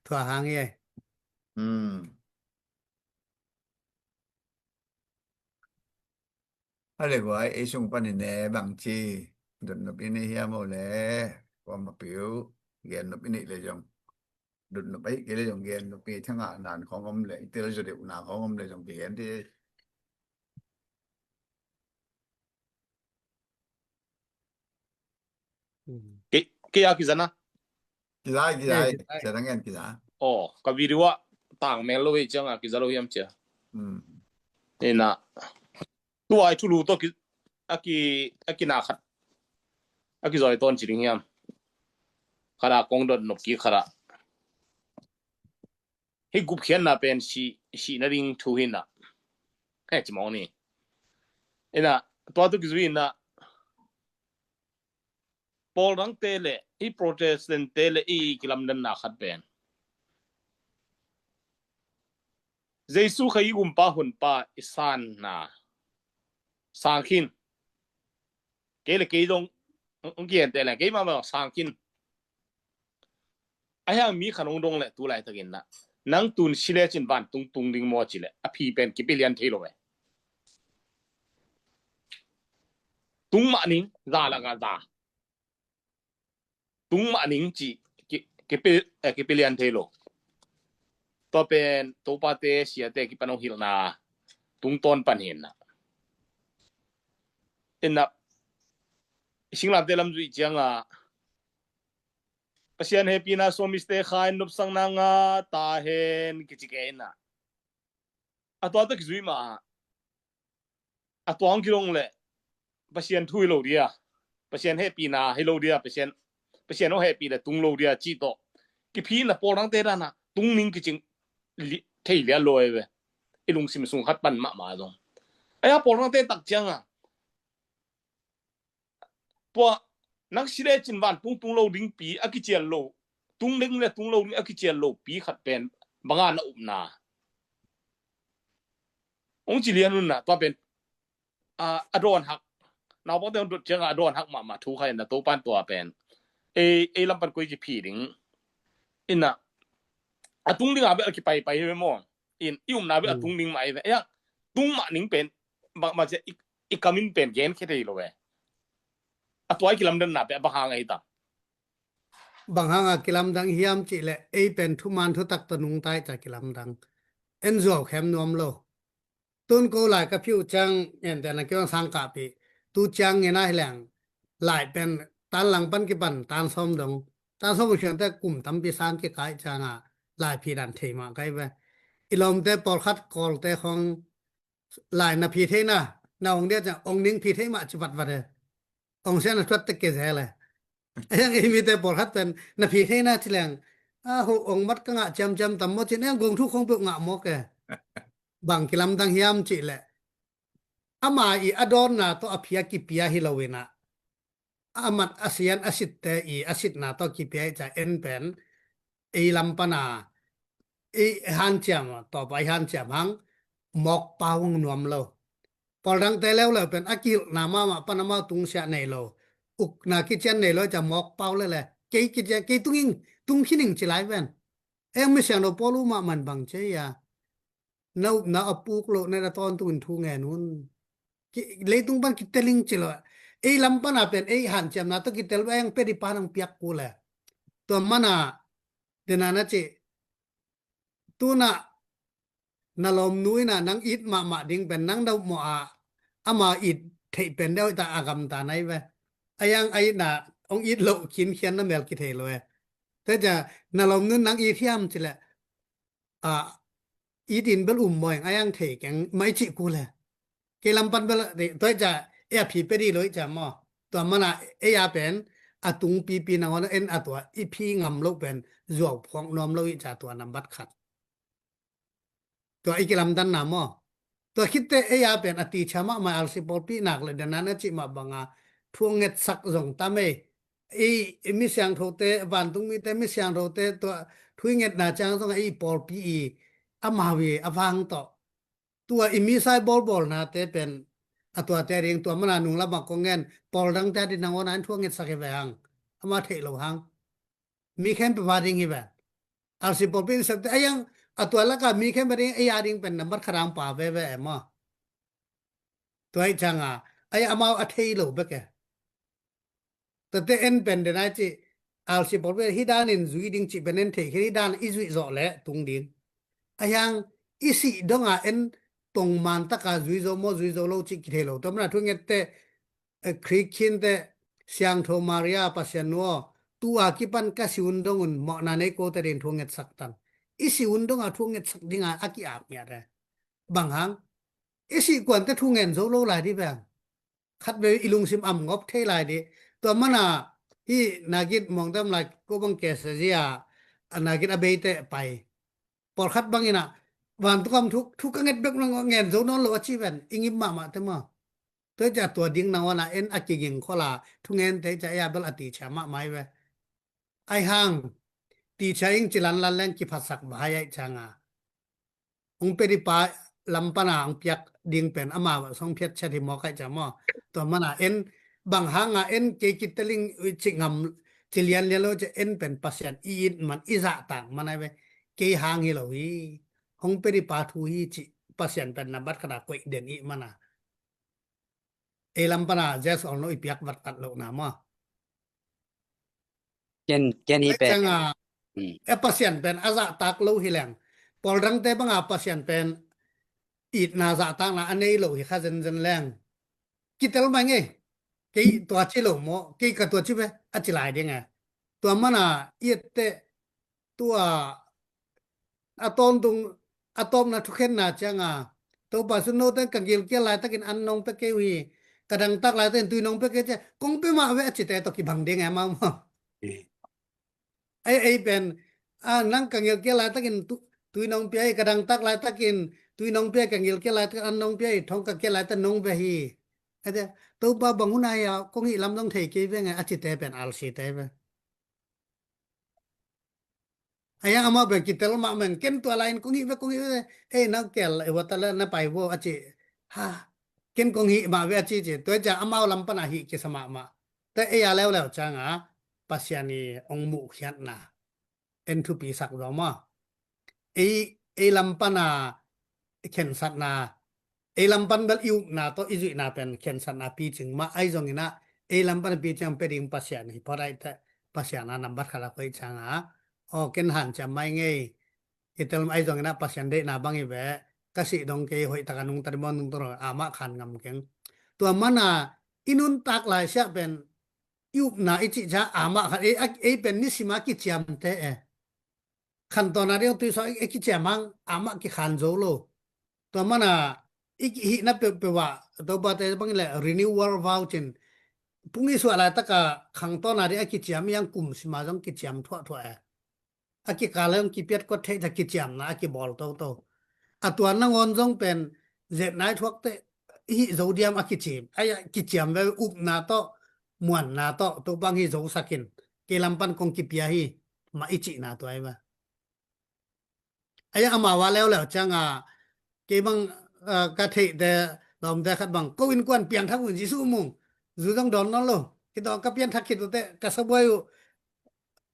thwa hang ye ale guai e sung pan ne bang chi dun no ini hia mo le ko ma piu gen no ini le jong dun no bai ke le jong gen no pi thang a nan khong om le te le de na khong om le jong pi gen ti ke ya ki zana ki dai se dang en ki da ka video tang meng lo we chang ki zalo yam che ina tu ai chu lu to ki aki na khat aki zoi ton chiring yam khara kong dot nok ki khara hi gup khian na pen si na ring thu hin na kai chi mong ni ina to tu ki zui na pol rang te le i protestant te le i kilam dan na khat pen jesu khai gum pa hun pa isan na sangkin ke le ke dong ong kien te le ke ma ma sangkin ayang mi khanong dong le tu lai takin na nang tun sile chin ban tung ding mo chile a phi pen ki pilian thelo we tung ma ning za la ga za tung ma ning chi ki pilian thelo to pen to pa te sia te ki panong hil na tung ton pan hin na inna singlam te lam zui changa pasian happy na so mistake khain nup sang na nga ta hen kichike na atwa ta zui ma atwang kilong le pasian thui lo dia pasian happy na hello dia pasian no happy le tung lo dia chi to ki phi na porang te na tung ning kiching thei lia loi we ilung sim sung khat pan ma dong aya porang te tak changa po nak sire chin van tung lo ding pi akichian lo tung ning le tung lo ni akichian lo pi khat pen banga na upna ong chi lian nun na to pen adon hak naw bo te dut chang adon hak ma thu khai na to pan to pen e lam pan koi ki phi ding inna atung ding abe ki pai he mo in ium na be atung ding mai ya tung ma ning pen ma je ikamin pen gen khete lo we atwai kilam dan na pe ba hang ai ta bang hanga kilam dang hiam chi le e pen thu man thu tak tanung tai cha kilam dang en zo khem nom lo tun ko lai ka phiu chang en ta na kyong sang ka pi tu chang nge na hlang lai pen tan lang pan ki pan tan som dong tan som chen ta kum tam pi sang ki kai changa lai phi dan thei ma kai ba ilom te por khat kol te khong lai na phi the na na ong de cha ong ning phi the ma chi wat wat de ong sen na twat te ke ze le yang mi te por khat pen na phi the na chi lang ho ong mat ka nga cham tam mo chin ang gong thu khong pe nga mo ke bang kilam dang hiam chi le ama I adon na to aphia ki pia hilowena amat asian asit te I asit na to ki pia cha en pen e lampana e han cham to pai han cham hang mok paung nuam lo pol dang te lew le pen akil na ma panama tung sia nei lo uk na ki chen nei lo cha mok pau le ke ki je ke tung khining chi lai ven em mi siang no polu ma man bang che ya nau na apuk lo ne na ton tun thu nge nun ki le tung ban ki teling chi lo e lampana pen e han cham na to ki tel bang pe di panang piak ku le to mana denana che tu na nalom nui na nang it ma ding pen nang dau mo ama it thei pen deu ta agam ta nai ve ayang ai na ong it lo kin khian na mel ki thei lo e te ja nalom nun nang I thiam chi le I din bel moing ayang thei keng mai chi ku le ke lam pan bel de to ja e phi pe di loi ja mo to mana e ya pen atung pi na on en atwa I phi ngam lo pen zo phong nom lo I ja to nam bat khat to I kilam dan na mo to khitte e ya pen ati chama ma al si pol pi nak le dan na chi ma banga thuang nget sak zong ta me e mi siang tho te van tung mi te mi siang tho te to thui nget na chang song I pol pi ama we awang to tua I mi sai bol na te pen atwa te ring to mana nung la ba ko ngen pol dang ta di na won an thuang nget sak e wang ama the lo hang mi khem pe ba ring I ba al si pol pi sak te ayang atwa la ka mi khem ba ring e ya ring pen number kharang pa ve ma toy changa ay ama a thei lo ba ke te en pen de na chi al si pol pi hi dan in zui ding chi benen the hi dan I zui zo le tung din ayang isi donga en tong man ta ka zui zo lo chi ki the lo to na thu nget te krikin te siang tho maria pasien no tu a ki pan ka siun dongun mo na nei ko te ren thu nget sak tan isi undong a thu nget sak dinga aki ap nya re bang hang isi kwan te thu ngen zo lo lai di bang khat be ilung sim am ngop the lai di to mana hi nagit mong tam lai ko bang ke se ya anagit abeite pai por khat bang ina wan tu kam thuk ka nget bek ngen zo non lo chi ben ingim ma te ma to ja to ding na wana en akiging khola thu ngen te ja ya bel ati chama mai we ai hang ti chaing chilan lan len ki phasak bhai changa ong pe ri pa lampana ang piak ding pen ama song phet chati mo kai cha mo to mana en bang hanga en ke kiteling chingam จะเรียนแล้วจะเอ็นเป็นภาษาอีนมันอิสะต่างมันไอ้เว้เกหางฮิโลฮีฮงเปริปาทูฮีจิภาษาเป็นนับบัดขนาดกวยเด่นอีมันน่ะเอลัมปนาเจสออนโนอีเปียกวัดกัดโลนะมะ ken hi pe Changa e pasien pen aza tak lo hilang pol rang te banga pasien pen it na za tak na anei lo hi kha zen zen lang kitel ma nge ke to chi lo mo ke ka to chi be a chi lai de nga to mana it te to atom tung atom na thuken na changa to ba su no te kan gil ke lai takin an nong pe ke wi kadang tak lai ten tu nong pe ke che kong pe ma we chi te to ki bang de nga ma mo aiเป็นnang kangil ke la takin tui nong pe kadang tak la takin tui nong pe kangil ke la tak an nong pe thong ka ke la ta nong pe hi ade to ba banguna ya kong hi lam dong thei ke ve nga achi te pen al si te ve aya ama be kitel ma men ken to lain kong hi na kel e wa ta la na pai wo achi ha ken kong hi ma ve achi je to ja ama lam pa na hi ke sama ma te e ya lew changa pasiani ong mu khiat na entropy sak ro ma e lampana ken sat na e lampan bal yu na to izu na pen ken sat na pi ching ma ai jong ina e lampan pi chang pe ding pasiani parai ta pasiana number khala koi changa o ken han cha mai nge itel ai jong ina pasian de na bang i ve ka si dong ke hoi ta kanung tar mon tung to ama khan ngam keng to mana inun tak lai sha pen yu na ichi cha ama kha e pen ni sima ki chiam te eขั้นตอนนั้นที่ตัวสอยคิดแจมังอามากิขันโซโลตัวมันอีกหินับเป็นว่าตัวบัตรบางแหละ renewal voucher พรุ่งนี้ส่วนอะไรตะกะขั้นตอนนั้นที่คิดแจมยังกลุ่มสมาต้องคิดแจมทั่วอากิกาเริ่มคิดเปียดก็เทจะคิดแจมนะอากิบอลโตตัวนั่งอนจงเป็นเจ็ดนายทั่วเตหิโซเดียมอากิจิมไอ้คิดแจมไว้อุบนาโตมวนนาโตตัวบางหิโซสักินเกลัมปันคงกิเปียหิมาอิจินาตัวไอ้บ้าay ama wa lew changa ke bang ka the de lom de khat bang ko in kwan piang thak un ji su mung zu dong don non lo ki do ka pian thak ki te ka sa boy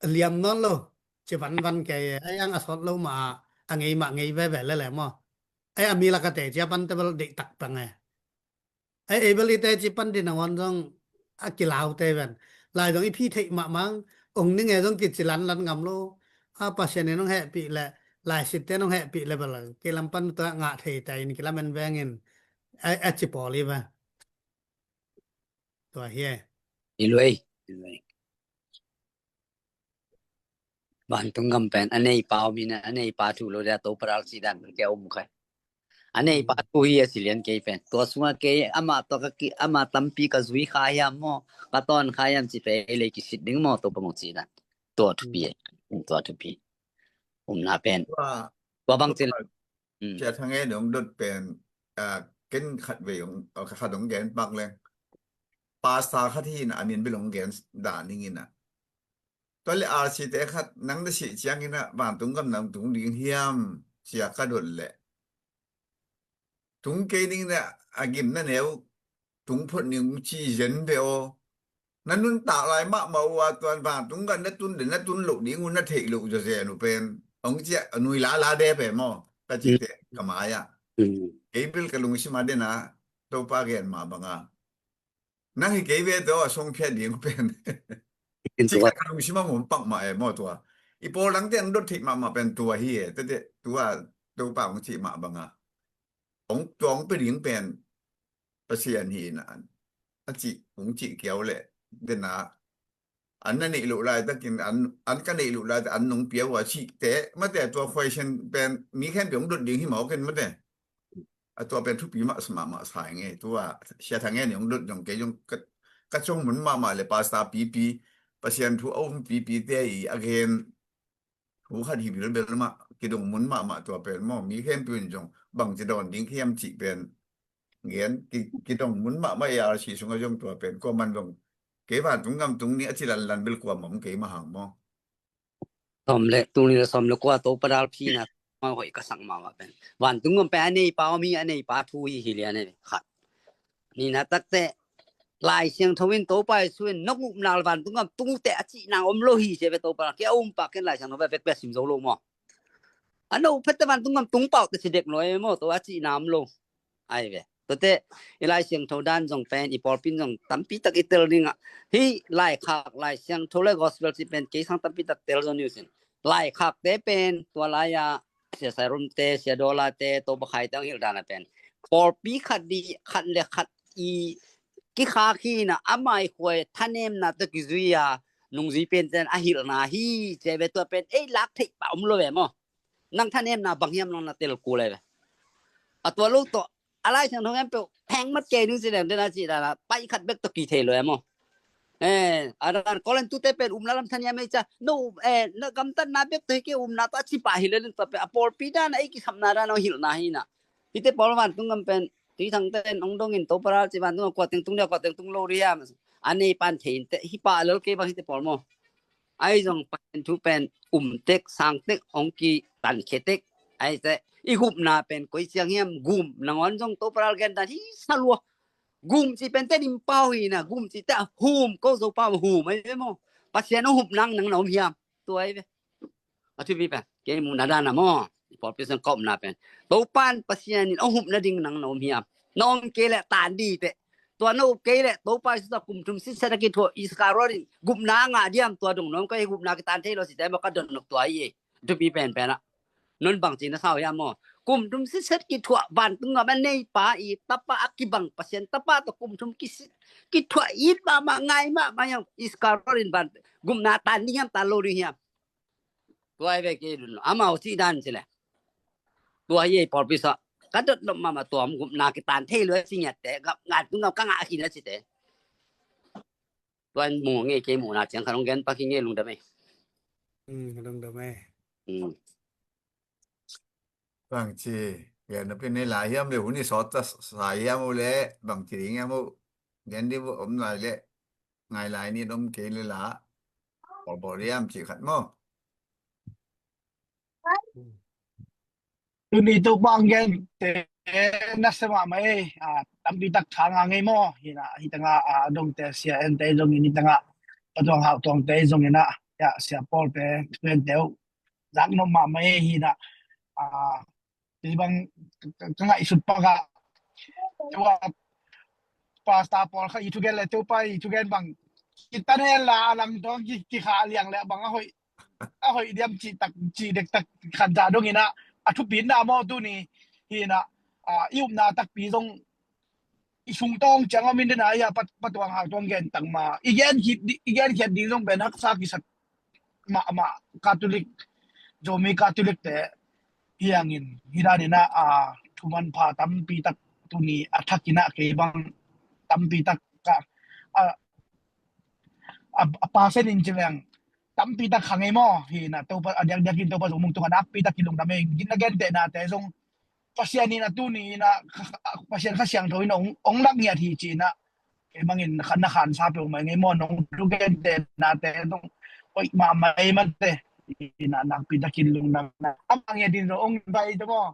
liam non lo che van ke ay ang asot lo ma angai ma ngai ve ve le mo ay ami la ka te ja pan te bal de tak pang ay ability ji pan din na wan jong akilau te ven lai dong i phi thei ma mang ong ni nge jong ki chi lan ngam lo pa se ne nong he pi le lai sit te nong he pi level ke lampan to nga thei tai ni ke lamen vengin a chi poli ba to he iloi ban tung ngam pen anei pau mi na anei pa thu lo da to paral si dan ke om khai anei pa thu hi asilian ke pen to sunga ke ama to ka ki ama tampi ka zui kha ya mo ka ton kha yam chi pe le ki sit ding mo to pa mo chi dan to thu pi na pen ว่า wa bang chen จะทางไงหนองดดเป็นเก้นขัดเวงขัดหนองแกนปักเลยปาสตาขัดที่น่ะอันนี้เป็นหนองแกนด่านนี่น่ะตอนเลยอาชีแต่ขัดนังได้สิเจียงนี่น่ะบ้านตุงกับนังตุงดิงเฮียมเสียกระดดแหละตุงเกนี่น่ะอากิมนั่นแล้วตุงพดนิงชีเย็นไปโอนั่นนุ่นตาลายมะมาว่าตอนบ้านตุงกันนัดตุนเดนัดตุนลุกดิงุนนัดเทลุกจะเสียหนูเป็นองเจียนุยลาเดไปมอกะจิเตกะมายะเอเบิลกะลุงชิมาเดนะโตปาเกนมาบังอ่ะนั่นให้เกเวโตสงเพียดิงเป็นจิกะลุงชิมาหมุนปักมาเอมอตัวอีโปหลังเตนดดทิมาเป็นตัวเฮียแต่ตัวโตปาของจิมาบังอ่ะองตองไปดิงเป็นปะเซียนฮีน่ะอะจิองจิเกียวแหละเดนะอันนั้นนี่ลุลายตะกินอันกันนี่ลุลายแต่อันนงเปียวว่าชิแต่มาแต่ตัว question เป็นมีแค่เปียงดดดิ่งที่หมอกันมาแต่ตัวเป็นทุกปีมาสมาสายไงตัวเสียทางแง่นี่ยงดดยงเกยงกระจงเหมือนมาเลยปาสตาปีปะเซียนทูเอาปีแต่อี again หูคัดหิบเบลมากิดงหมุนมาตัวเป็นหมอมีแค่เปียงจงบังจะโดนดิ่งเข้มจิเป็นเงียนกิดงหมุนไม่ยาชีสงก็ยงตัวเป็นก็มันลงเกว่าตุงกำตุงนี้อธิลันเบลกว่าหม่อมเกมาหังมอ som le tu ni som le kwa to paral phi na ma hoi ka sang ma pen wan tung ngam pe anei pa mi anei pa thu hi hilia ne khat ni na tak te lai siang thawin to pai suin nok mup nal van tungam tung te achi nang om lo hi se be to pa ke pa ken lai siang no ve pe sim zo lo mo ano phet van tungam tung pau te sidek noi mo to achi nam lo ai ve to te lai siang tho dan jong pen I por pin jong tampi tak itel ringa hi lai khak lai siang tho le gospel si pen ke sang tampi tak tel zo news lai khak te pen to lai ya sia sai rum te sia dola te to ba khai tang hil dan pen por pi khat di khat le khat I ki kha khi na amai khoi thanem na ta ki zuya nung ji pen ten a hil na hi che ve to pen ei lak thei pa lo ve mo nang thanem na bangyam nang na tel ku le a to lu to alai sang thong em pe phang mat ke nu si dem de na chi da pai khat bek to ki the lo mo aran kolen tu te pen lam thanya me cha no na kam tan na bek to ke na ta chi pa hil le to pe apor pi da na ei ki samna ra no hil na hi na ite por wan tung ngam pen ti thang ten ong dong in to para chi ban tung ko teng tung le ko teng tung lo ria ani pan thein te hi pa lo ke ba hi te por mo ai jong pen tu pen tek sang tek ong ki tan khe tek ai te I gup na pen koi chiang hiam gum nangon jong to para gen dan hi salwa gum chi pen te dim pau hi na gum chi ta hum ko zo pa hum ai mo pa chen hum nang nom hiam to ai ve a tu bi pen ke mu na da na mo por pi sang kom na pen to pan pasien ni hum na ding nang nom hiam nong ke le tan di teตัวโนเกเลโตปาสิตะกุมทุมสิเศรษฐกิจทั่วอิสการอริกุมนางาเดียมตัวดงน้องก็ให้กุมนากิตันเทโลสิแต่บ่ก็ดนกตัวอีตุปีเป็นน่ะนนบางจีนะเซายามอกุมทุมสิเศรษฐกิจทั่วบ้านตึงมันในป่าอีตะปะอักกิบังเปอร์เซ็นต์ตะปะตะกุมทุมกิทั่วอีมาง่ายมายังอิสการอริบ้านกุมนาตันนี่ยามตาโลริยามตัวไอ้เวกอีอามาสิดันสิแหละตัวเย่ปอปิซะkadot no mama tuam gum na kitan thei lo si nyat te gap ngat tung ka nga ki na si te tuan mu nge ke mu na chang kharong gen pa ki nge lung da me lung da me bang chi ya na pe ne la hiam le uni so ta sa hiam le bang chi nge mo gen di bo om lai le ngai lai ni dom ke le la bo riam chi khat mo tu ni tu bang gen te na sama mai tampi tak thang ngai mo hina hi tanga dong te sia en te dong ni tanga patong hau tong te dong na ya sia pol pe tuen teu zak no ma mai hina ti bang tanga isut pa ga wa pasta pol kha itu gen le tu pa itu gen bang kita ne la lang dong ki kha liang le bang a hoi diam chi tak chi dek tak khan ja dong ina thu pin na mo tu ni hina ium na tak pi dong isung tong chang min na ya patwang ha tong gen tang ma igen hit di dong ben hak sa ki sat ma catholic jomi catholic te hiangin hirani na thuman pha tam pi tak tu ni athakina ke bang tam pi tak ka pa sen in chewang tampi ta khangai mo hi na to pa adang dakin to pa sumung to kanak pi ta kilong dame ginagen te na te song pasien ni na tu ni na pasien kha siang thoi nong ong lak nya thi chi na ke bangin khan sa pe mai ngai mo nong tu gen te na te dong oi ma mai man te na nak pi ta kilong na amang ya din ong bai to mo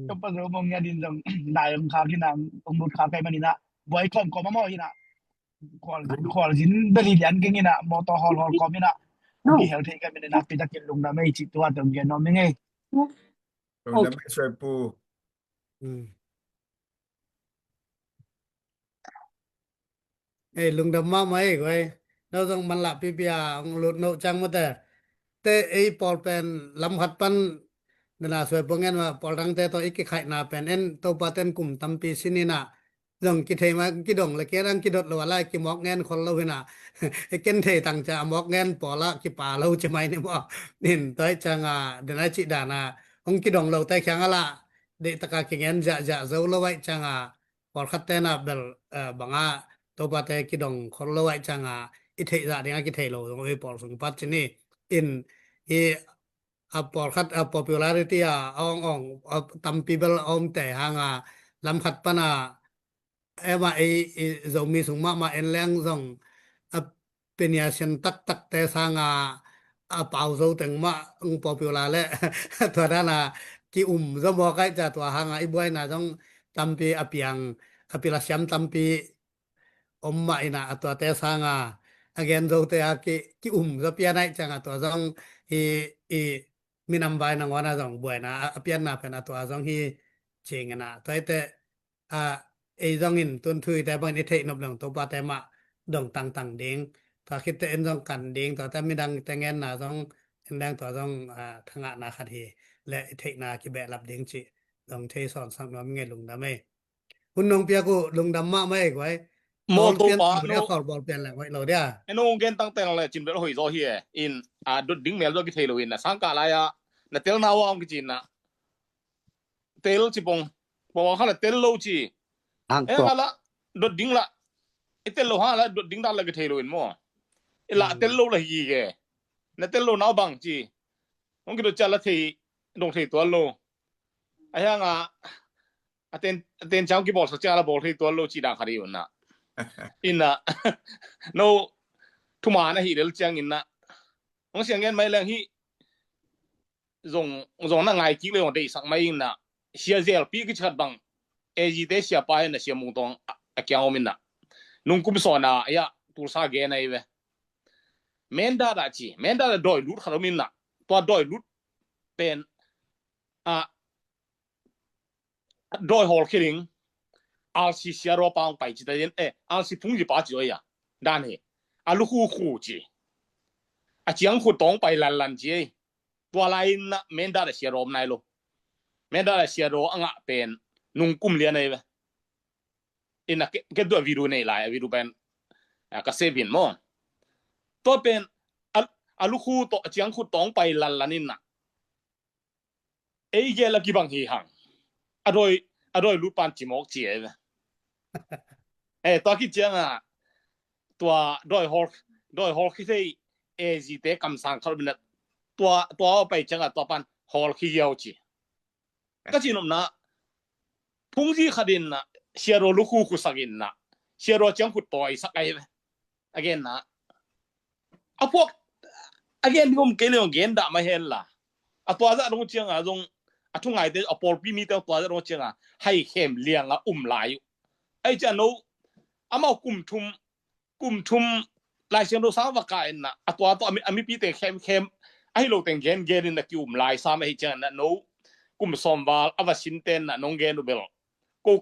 to pa so mong ya din dong dai ong kha kinang ong mut kha kai manina boy kom mo hi na call jin brilliant ke ngina motor hall komina ki hel the ka min na pi ta kin lung na mai chi to ta gen no me ngai na me soi pu lung da ma mai goi no jong man la pi pia ong lut no chang ma te ei pol pen lam khat pan na soi pongen wa pol rang te to ik khai na pen en to pa ten kum tam pi sinina dong ki thei ma ki dong la ke rang ki dot lo la ki mok ngen khol lo hina e ken thei tang cha mok ngen po la ki pa lo che mai ni mo nin tai changa de na chi da na ong ki dong lo tai khang ala de ta ka ki ngen ja zo lo wai changa pol khat te na bel banga to pa te ki dong khol lo wai changa i thei za de ki thei lo dong e pol sung pat ni in e pol khat popularity ong tampi bel om te hanga lam khat pana ema zo mi sung ma en leng zong peniasian tak te sanga pau zo teng ma popular le to da na ki zo mo kai cha to hanga i boy na jong tampi apiang apila siam tampi omma ina atwa te sanga again do te aki ki zo pia nai changa to jong i minambai na ngona jong buena apian na pen atwa jong hi chengena toite ei jong in tun thui te ban i thei nop long to pa te ma dong tang ding ta khit te en jong kan ding to ta mi dang te ngen na jong en dang to jong thanga na khat hi le i thei na ki be lap ding chi dong thei son sang no mi nge lung da me hun nong pia ko lung dam ma mai kwai mo to pa no khol bol pen la kwai lo dia eno gen tang teng le chim be hoi zo hi in dot ding mel do ki thelo in na sang ka la ya na tel na wa ki chin na tel chi bong bo kha la tel lo chi hang e to la dot ding la tel lo ha la dot ding da la ki thelo in mo ila tel lo la hi ge na tel lo na bang chi ong ki do cha la thi dong thi to lo aya nga aten chang ki bol sa cha la bol thi to lo chi da khari un na inna no thuma na hi del chang inna ong siang gen mai lang hi zong na ngai ki le on dei sak mai inna sia zel pi ki chat bang eji te sia pa na sia mung tong a kyao min na nung kum so na ya tur sa ge nai we menda da chi menda da doi lut khalo min na to doi lut pen doi hol kiring al si sia ro pang pai chi da yen al si phung ji pa ji ya dan he alu khu ji a chiang khu tong pai lan jiตัวลายนะเมนดาเสียรอมนายโลเมนดาเสียรออ่ะเป็นนุ่งกุมเลียนไอ้เว้อินะเก็ดตัววิรูในหลายวิรูเป็นกะเซบินมอตัวเป็นอะลูคูตอเจียงคูตองไปลันนินน่ะเอเยละกิบังฮีหังอร่อยรูปันจิมอกเจียเว้ตัวคิดเจียงอ่ะตัวดอยฮอลคิดให้เอจีเตกำสังเขาเป็นตัวไปจังตัวปันฮอลขี้เยาวจีก็จีนมนะพุ่งที่ขดินนะเชียโรลูคูคุสักินนะเชียโรจังขุดต่อยสักไอ้again นะเอาพวก again ที่ผมเกลียดเกณฑ์ด่ามาเห็นล่ะตัวจะลงเชียงอ่ะลงทุกไงเดี๋ยวปอลปีมีแต่ตัวจะลงเชียงอ่ะให้เข้มเลี้ยงอ่ะหลายไอ้เจ้าโน้มากุมทุมลายเชียงโรสาวกายนะตัวมีปีแต่เข้มไอ้โลกแต่งเกณฑ์นะกิวลายซ้ำไอ้เจ้านะโน้กุมสมบัติอวสินเตนนะน้องเกณฑ์ดูเบลกู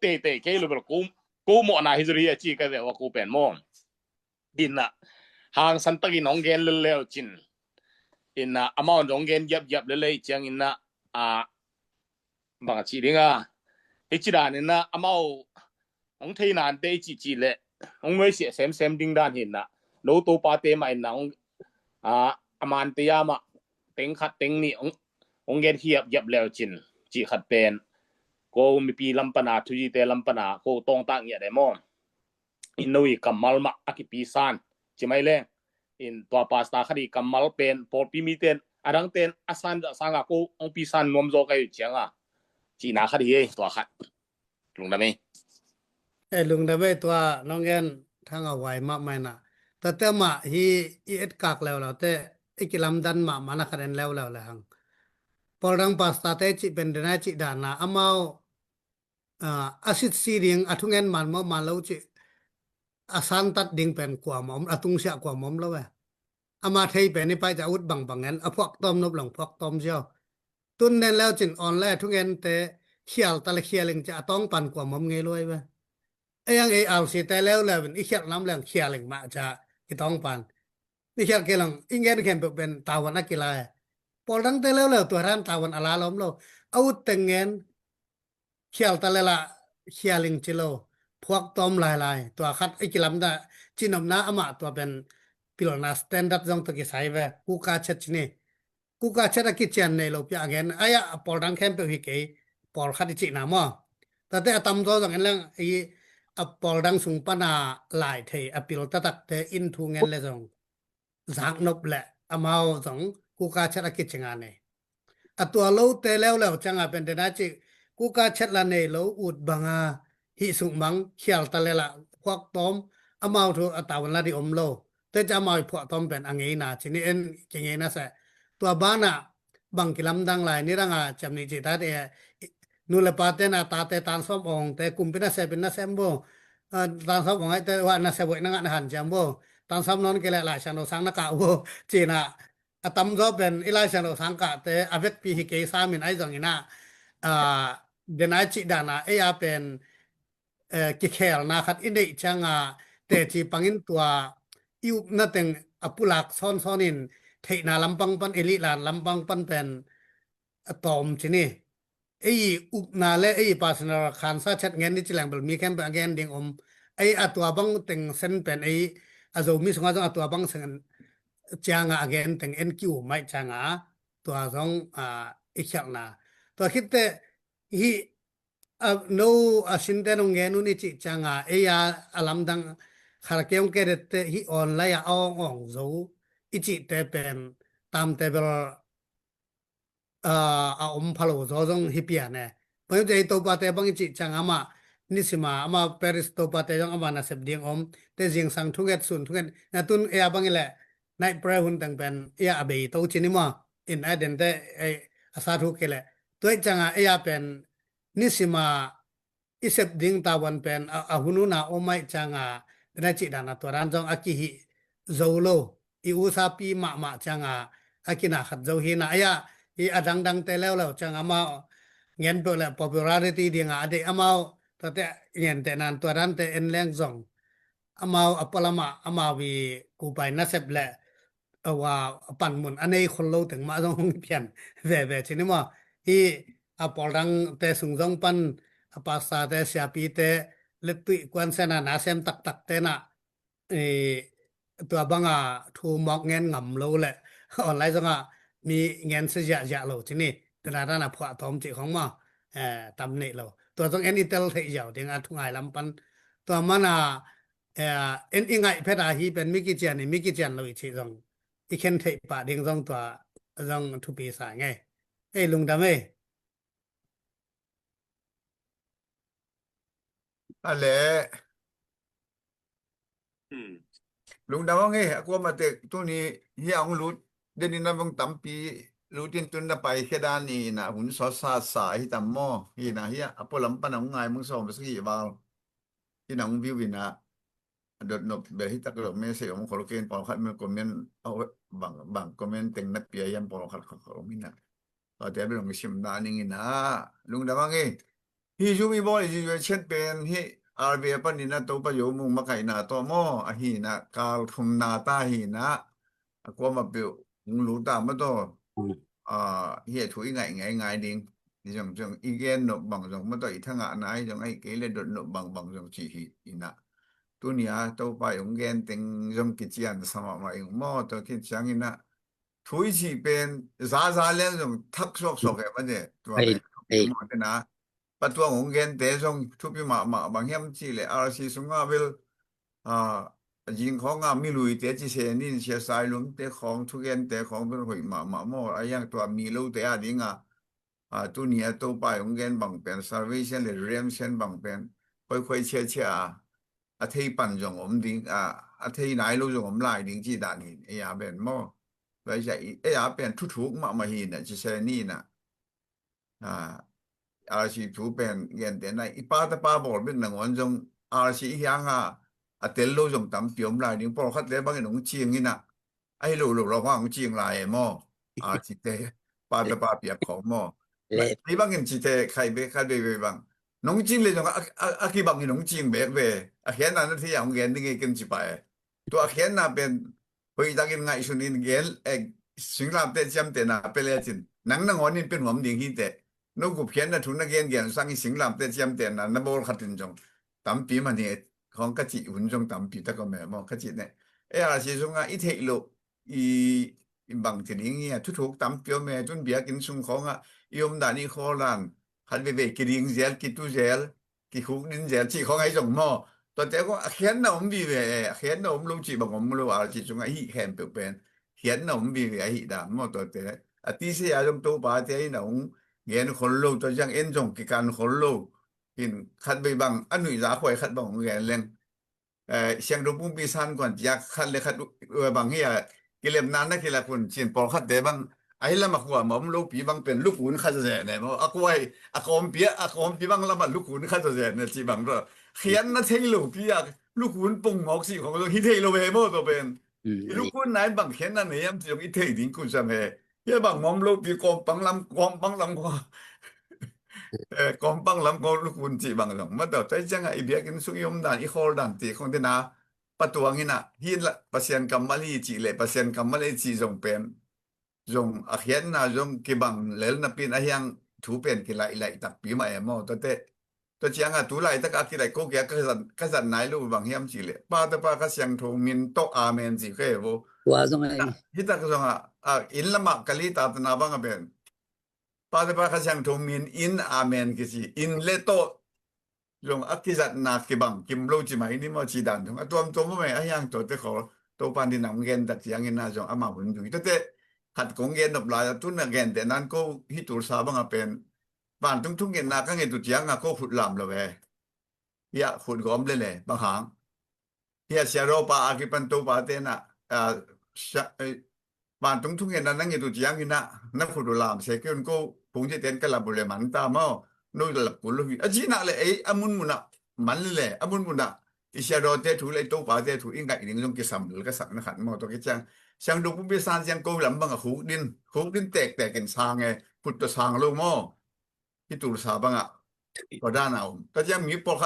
เตะเกลูเบลกูหมอนาฮิจรีจีกันแต่ว่ากูเป็นมองดินนะหางสันตกิน้องเกณฑ์เร็วจินอินนะอามาน้องเกณฑ์ยับเลยจังอินนะบางทีเนี่ยไอ้จีดานี่นะอามาองเทนานเตจีเลยองไม่เสียเซมดิ้งด้านเห็นนะโนตัวปาเตมาอินนะอามันเตียมาเต็งขัดเต็งนี่องเกณฑ์เฮียบยับแล้วจินจีขัดเป็นก็มีปีลำปนาทุจีเตลำปนาก็ต้องตั้งอย่างไรมั่งอินโนอีกัมมัลมาอากิปีซานจิไม่เล่นอินตัวปาสตาคดีกัมมัลเป็นพอปีมีเตนอาดังเตนอาซันจะสังกัดก็องปีซานนวมโจกันอยู่เชียงอ่ะจีนาคดีตัวขัดลุงดำไหมลุงดำไหมตัวน้องเงินทั้งเอาไว้มากไหมนะแต่มาฮีเอ็ดกักแล้วแต่อีกลำดันมานะคะแนนแล้วหังพอดังปาสตาเตจิเป็นเดนาจิดานะอามาอาสิทธิ์ซีเรียงอาทุงเงินมันมาแล้วจิอาสันตัดดิ่งเป็นกว่าหมอมอาตุงเสียกว่าหมอมแล้วอามาเทยเป็นนี่ไปจะอุดบังเงินพวกต้มนบหลังพวกต้มเชียวตุนเน้นแล้วจินอ่อนแลทุงเงินแต่เขียวตะละเขียลิงจะต้องปั่นกว่าหมอมเงยรวยไอ้ยังเอาสิแต่แล้วเป็นอีเขียน้ำแรงเขียลิงมาจะที่ต้องปั่นนี่เขียเกลังอีเงินเขียนเป็นตาวันนักกีฬาพอดังแต่แล้วตัวร้านตาวันอาลาล้อมเราเอาแต่เงินเขียวตะละเขียลิงจิโลพวกต้มลายตัวคัดไอ้กิลำdaจินอมนาอามาตัวเป็นพิลนาสแตนดาร์ดจงตะกิสายเวกูกาเชตนี่กูกาเชตกิเชนในโลกยาเกนอายะปอลดังแคมเปหิเกปอลคัดจินามอแต่ตำโตจังเรื่องไอ้ปอลดังสุงปนาหลายเทอพิลตะตักเตอินทูเงินเลยจงสักนบแหละอามาจงกูกาเชตกิจงานเนี่ยตัวโลเตแล้วจังเป็นเดนาจิกูกาเชตละเนี่ยโลอุดบังหิสุมังเขียวตะเลละพวกต้มอามาทุตาวันละดิอมโลแต่จะมาพวกต้มเป็นอังเงนาทีนี้เอ็นเจงเงนะแสตัวบ้านบางกิลำดังหลายนี่รังจำนี้จิตาเตนูเลปาเตนาตาเตตานซ้อมองแต่กุมเป็นนาเซเป็นนาเซมโบ tang sab ngai te wa na se boi na ngan han jam bo tang sab non ke la la chan no sang na ka bo china atam zo ben ilai chan no sang ka te avec pi hi ke sa min ai jong ina denai chi dana e ya pen ki khel na khat in dei changa te chi pangin tua iu na teng apulak son sonin theina lampang pan eli lan lampang pan pen atom chini ei up na le ei pasna khan sa chat ngen ni chilang bel mi kem pa again ding ei atwa bang teng sen pen ei azo mi songa jong atwa bang sen changa again teng nq mai changa tua jong ikhyak na to khitte hi no asinte no ngenu ni chi changa eya alam dang kharkeong ke rete hi online ong ong zo ichi te pen tam te bel phalo zo jong hi pia ne pa te to pa te bang chi changa ma nisima ama paris to pa te jong ama na sep ding te jing sang thuget sun thuget na tun eya bang ile nai pra hun tang pen eya abe to chini ma in identity asa thu kele to changa eya pen nisima isep ding tawan pen ahununa omai changa na chi dana to ran jong akihi zolo I usapi ma changa akina khat zo hi na ya I adang dang te lew lew changa ma ngen pe le popularity dinga ade amao to te ngen te nan to ran te en leng zong amao apalama amawi ku pai na sep leว่าปั่นหมุนอันนี้คนเราถึงมาต้องเปลี่ยนแบบชนิดว่าที่ปอลังแต่สุงจงปันภาษาแต่เสียปีแต่เล็กตุยกวนเสนานาเซมตักแต่น่ะตัวบังทูมอกเงินงำเราแหละออนไลน์จังมีเงินเสียจะเราทีนี้แต่ละด้านพอทอมจิของมาตำหนิเราตัวต้องเอ็นอิเตลเทียวถึงทุกไงลำปันตัวมันเอ็นอิงไงเพดาฮีเป็นมิกิเจียนมิกิเจียนเราอีกทีตรงอีเคนเทปะดิงซองตัวซองทุปีสายไงลุงดำอะไรลุงดาวว่าไงกูมาเตะตัวนี้เฮียองรู้เดี๋ยวนี้นะบังตั้มปีรู้ที่ตุนน่ะไปแค่ด้านนี้นะหุ่นสอสาสายตั้มหม้อฮีนะเฮียอพอลำปนังไงมึงส่งไปสักกี่บาทที่นังวิววินะโดดนบเบหิตะกระโดดเมสเซจของคนเกณฑ์ปอคัดมันคอมเมนต์เอาบางคอมเมนต์แต่งนักเปียยันปอคัดของมินะแต่เป็นของชิมดานี่นะลุงดาวว่าไงฮีชูมีบอลอีเช่นเป็นฮีRBA ปนินะตัวประโยชน์มุงมาไก่นาตัวหม้อหีนะกาลทุมนาตาหีนะกว่ามาเปียวมุงรู้ตามมาตัวเฮียถุยไงดิงจังอีเกนนบบังจังมาตัวอีทั้งไหนจังไอ้เกเลดนบบังจังจีหีนะตัวเนี้ยตัวไปองเกนติงจังกิจยันสมัครมาเองหม้อตัวกิจยังนะถุยจีเป็นซาเลี้ยงจังทักซอกมันเนี่ยตัวเป็นหม้อเนี่ยนะปัจจุบันองเกนเตจงทุบมาบางแห่งจีเลยRCสุงาเวลยิงของมีลุยเตจิเซนินเชียสายลุมเตของทุกเกนเตของเป็นหอยมาหม้อไอ้ยังตัวมีลูเตดิงตัวนี้ตัวไปองเกนบางเป็น salvation หรือ redemption บางเป็นค่อยๆเชี่ยอาทิตย์ปันจงดิงอาทิตย์ไหนลูจงไล่ดิงจีดานี่ไอ้ยาเป็นหม้อไว้ใช่ไอ้ยาเป็นทุกมาหินน่ะจิเซนี่น่ะRC ทุเป็นเงินแต่ในอีป้าตะป้าบอกเป็นหนังวันจง RC อีหยังเตลโลจงตำเปียมลายดิงปอคัดแล้วบางหนงเจียงนี่น่ะไอ้ลูเราว่าของเจียงลายหม้อRC เตป้าตะป้าเปียบของหม้อไอ้บางเงินจิเตใครเบบางหนงเจียงเลยจงกี่บางหนงเจียงเบเขียนนั้นที่อย่างเงินนี่ไงกันจิไปตัวเขียนน่ะเป็นเฮ้ยตะกินไงสุนินเกลสิงลามเตจำเตน่ะเปเลจินหนังวันนี้เป็นหัวมดิ่งหิเตนูกูเพียนนะทุนนักเรียนสังสิงลามเตจำเตน่ะนบอลขัดจงตำปีมันเนี่ยของกะจิหุ่นจงตำปีตะก็แม่มอกะจิเนี่ยRC สุงอีเทโลอีบางทีนี้เนี่ยทุกตำเปียวแม่จนเบียกินสุงของยมดานี่โคลันคันเบกิริงเซลกิตุเซลกิคุกนินเซลที่ของไอ้จงหม้อตอนแต่ก็เขียนน่ะบีเวเขียนน่ะลูกจิบังผมรู้RC สุงอีแคนเปียวเป็นเขียนน่ะบีเวอีดามหม้อตอนแต่ที่เสียจงโตปาเตยน่ะเงินคนโลตัวจังเอ็นจงกิการคนโลกินคัดไปบางอันหนุ่ยสาข่อยคัดบางเงินเล่นเสียงดมปุ้มปีซันก่อนอยากคัดเลยคัดบางเฮียกิเลมนานนะกิเลคุณชินปอคัดแต่บางไอ้ละมักว่าหมอมลูกปีบางเป็นลูกขุนคัดแสเนี่ยบ่อักไว้อักอมปีบางละมันลูกขุนคัดแสเนี่ยที่บางก็ เขียนนะเทโลพี่อ่ะลูกคุณปงหมอกสิของตัวฮิเทโลเวโมตัวเป็นลูกคุณไหนบางเขียนนั่นเนี่ยจะมีเทดิงคุณซะแม่เฮียบางมอมโลพี่กองปังลำกองปังลำก็กองปังลำก็ลูกคุณสิบางหลงมาต่อใจจังไอ้เบียกินสุยมดานอีโคลดานติของเดนาปะตัวงี้น่ะฮินละปะเซียนกัมมาลีจิเลปะเซียนกัมมาลีจิจงเป็นจงอาเขียนนะจงกิบังเลลนะปินอะยังถูเป็นกิไลไลตักปีมาเอมอตเตตัวเจียงอ่ะตุไลตะกะกิไลโกเกะกะสันไหนลูบางเฮียมจิเลปาตะปากะเสียงโทมินโตอาเมนสิเคโบ wa zong aiฮิตะกะซงอินละมะกะลิตาตนาบังเบนปาตะปากะเสียงโทมินอินอาเมนกิสิอินเลโตจงอักกิจัดนากิบังกิมโลจิมาอินิมอจิดันทงตัวมตัวบ่แม่อะยังตัวเตขอตัวปานที่นำเงินตักเสียงนะจงอามาหุนอยู่ตะเตขัดกงเงินดอกลายตุนเงินแต่นั้นก็ฮิตุสาบังเป็นบ้านทุกๆเงินนาก็เงินตุเจียงก็ขุดลำละเวเฮียขุดกอมเลยบางหางเฮียเสียโรปาอากิปันตุปาเตนะบ้านทุกๆเงินนั้นเงินตุเจียงกินะนักขุดลำเสกนก็คงจะเต็นกะละบุเลมันตามอนู่นละกุลวิอจินะเลยอมุนมุนะมันเลยอมุนมุนะอิเสียโรเตถูเลยตุปาเตถูอิงกะอิงจงกิสัมหรือก็สักนะขันมอตัวกิจังเสียงดูปุบิสานเสียงโกลำบังหูดินแตกกันซางไงพุทธสางโลมอที่ตุลสาบังก็ด้านเอาก็ยังมีปก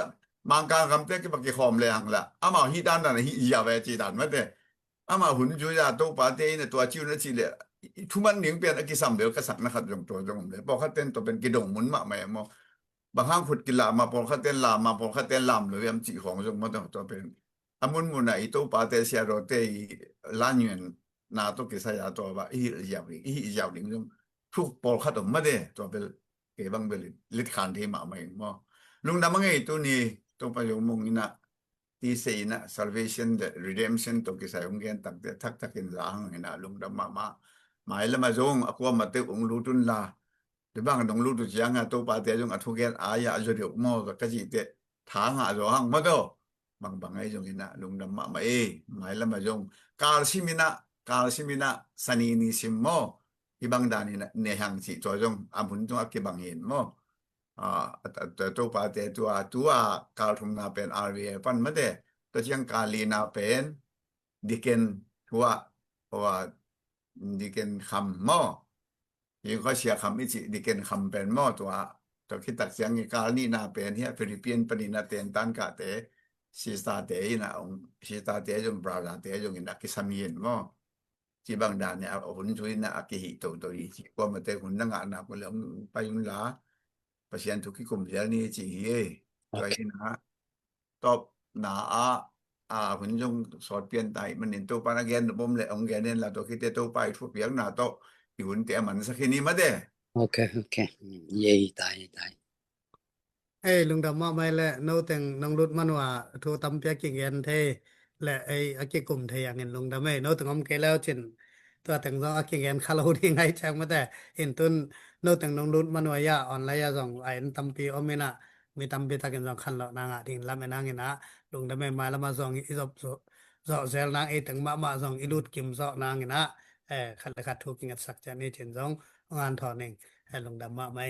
บางการคำเตกบักกิคอมเลยหังละอามาฮิดานนั่นฮิยาเวจีดานมาเตอามาหุนจุยาตุปาเตเนี่ยตัวจิวนะจิเลทุมันหนิงเปลี่ยนอกิสัมเดียวก็สักนะครับจงตัวจงเลยปอกเต้นตัวเป็นกิดงหมุนมาแม่มอบางครั้งขุดกิลามาปอกเต้นลามาปอกเต้นลำหรือยำจิของจงมาตัวเป็นอมุนมุนะอิตุปาเตเสียโรเตลานินนาตุกิสยาตัวว่าอียาวลิงจงทุกปอกขัดมาเดตัวเป็นเกบังเบลิลิดคานที่มาใหม่มอลุงดำมังไงตัวนี้ตัวประโยคมงนะที่เสนะ salvation the redemption ตัวกิสายองเกนตักเตทักกินลางนะลุงดำมาหมายละมาจงอความาเตองรูตุนลาหรือบางดงรูตุจังตัวปาเตจงอทุเกนอายะจเดียวมอก็จิเตทางหาจหังมาโตบางไงจงนะลุงดำมาหมายละมาจงกาลซิมินะสนีนิสิมมอibang dani na nehang si jong amun tu ak bang hin mo to pa te tua kal thum na pen rva pan ma de to chiang kali na pen diken tua wa diken kham mo yi ko sia kham i chi diken kham pen mo to kitak chiang ni kal ni na pen hi philippine panina ten tan ka te si sta te na si sta te jong brother te jong ina kisamien moที่บางดานเนี่ยหุ่นช่วยนะอากิหิตัวอีกว่ามาแต่หุ่นนังอ่ะนะก็แล้วไปยุ่งละประชาชนทุกกลุ่มเดี๋ยวนี้จีไปนะตอบหนาหุ่นจงสอดเปลี่ยนไตมันเห็นตัวปานาเกนบ่มเลยองแกนละตัวคิดแต่ตัวไปทุกเปียงหน้าโตหุ่นแต่มันสักนี้มาเด้ okay ye taiลุงดำมาไม่และโนแต่งน้องรุดมันว่าโทรตำเปียกิ่งเงินเทและอากิกลุ่มเทอย่างเงินลุงดำไม่โนถึงอมเกแล้วจินตัวแต่งซองอากิเงินคาราดีไงแจ้งมาแต่เห็นต้นโนแต่งน้องรุดมันว่ายาออนไลน์ยาซองไอ้ตำปีอเมนะมีตำปีตะกินซองคันละนางทิ้งละแม่นางเงินนะลุงดำไม่มาละมาซองอีซอบซอเซลนางถึงมาซองอีลุดกิมซอนางเงินนะคันละคัดถูกกินสักจะนี่จินซองงานถอนเองให้ลุงดำมาไม่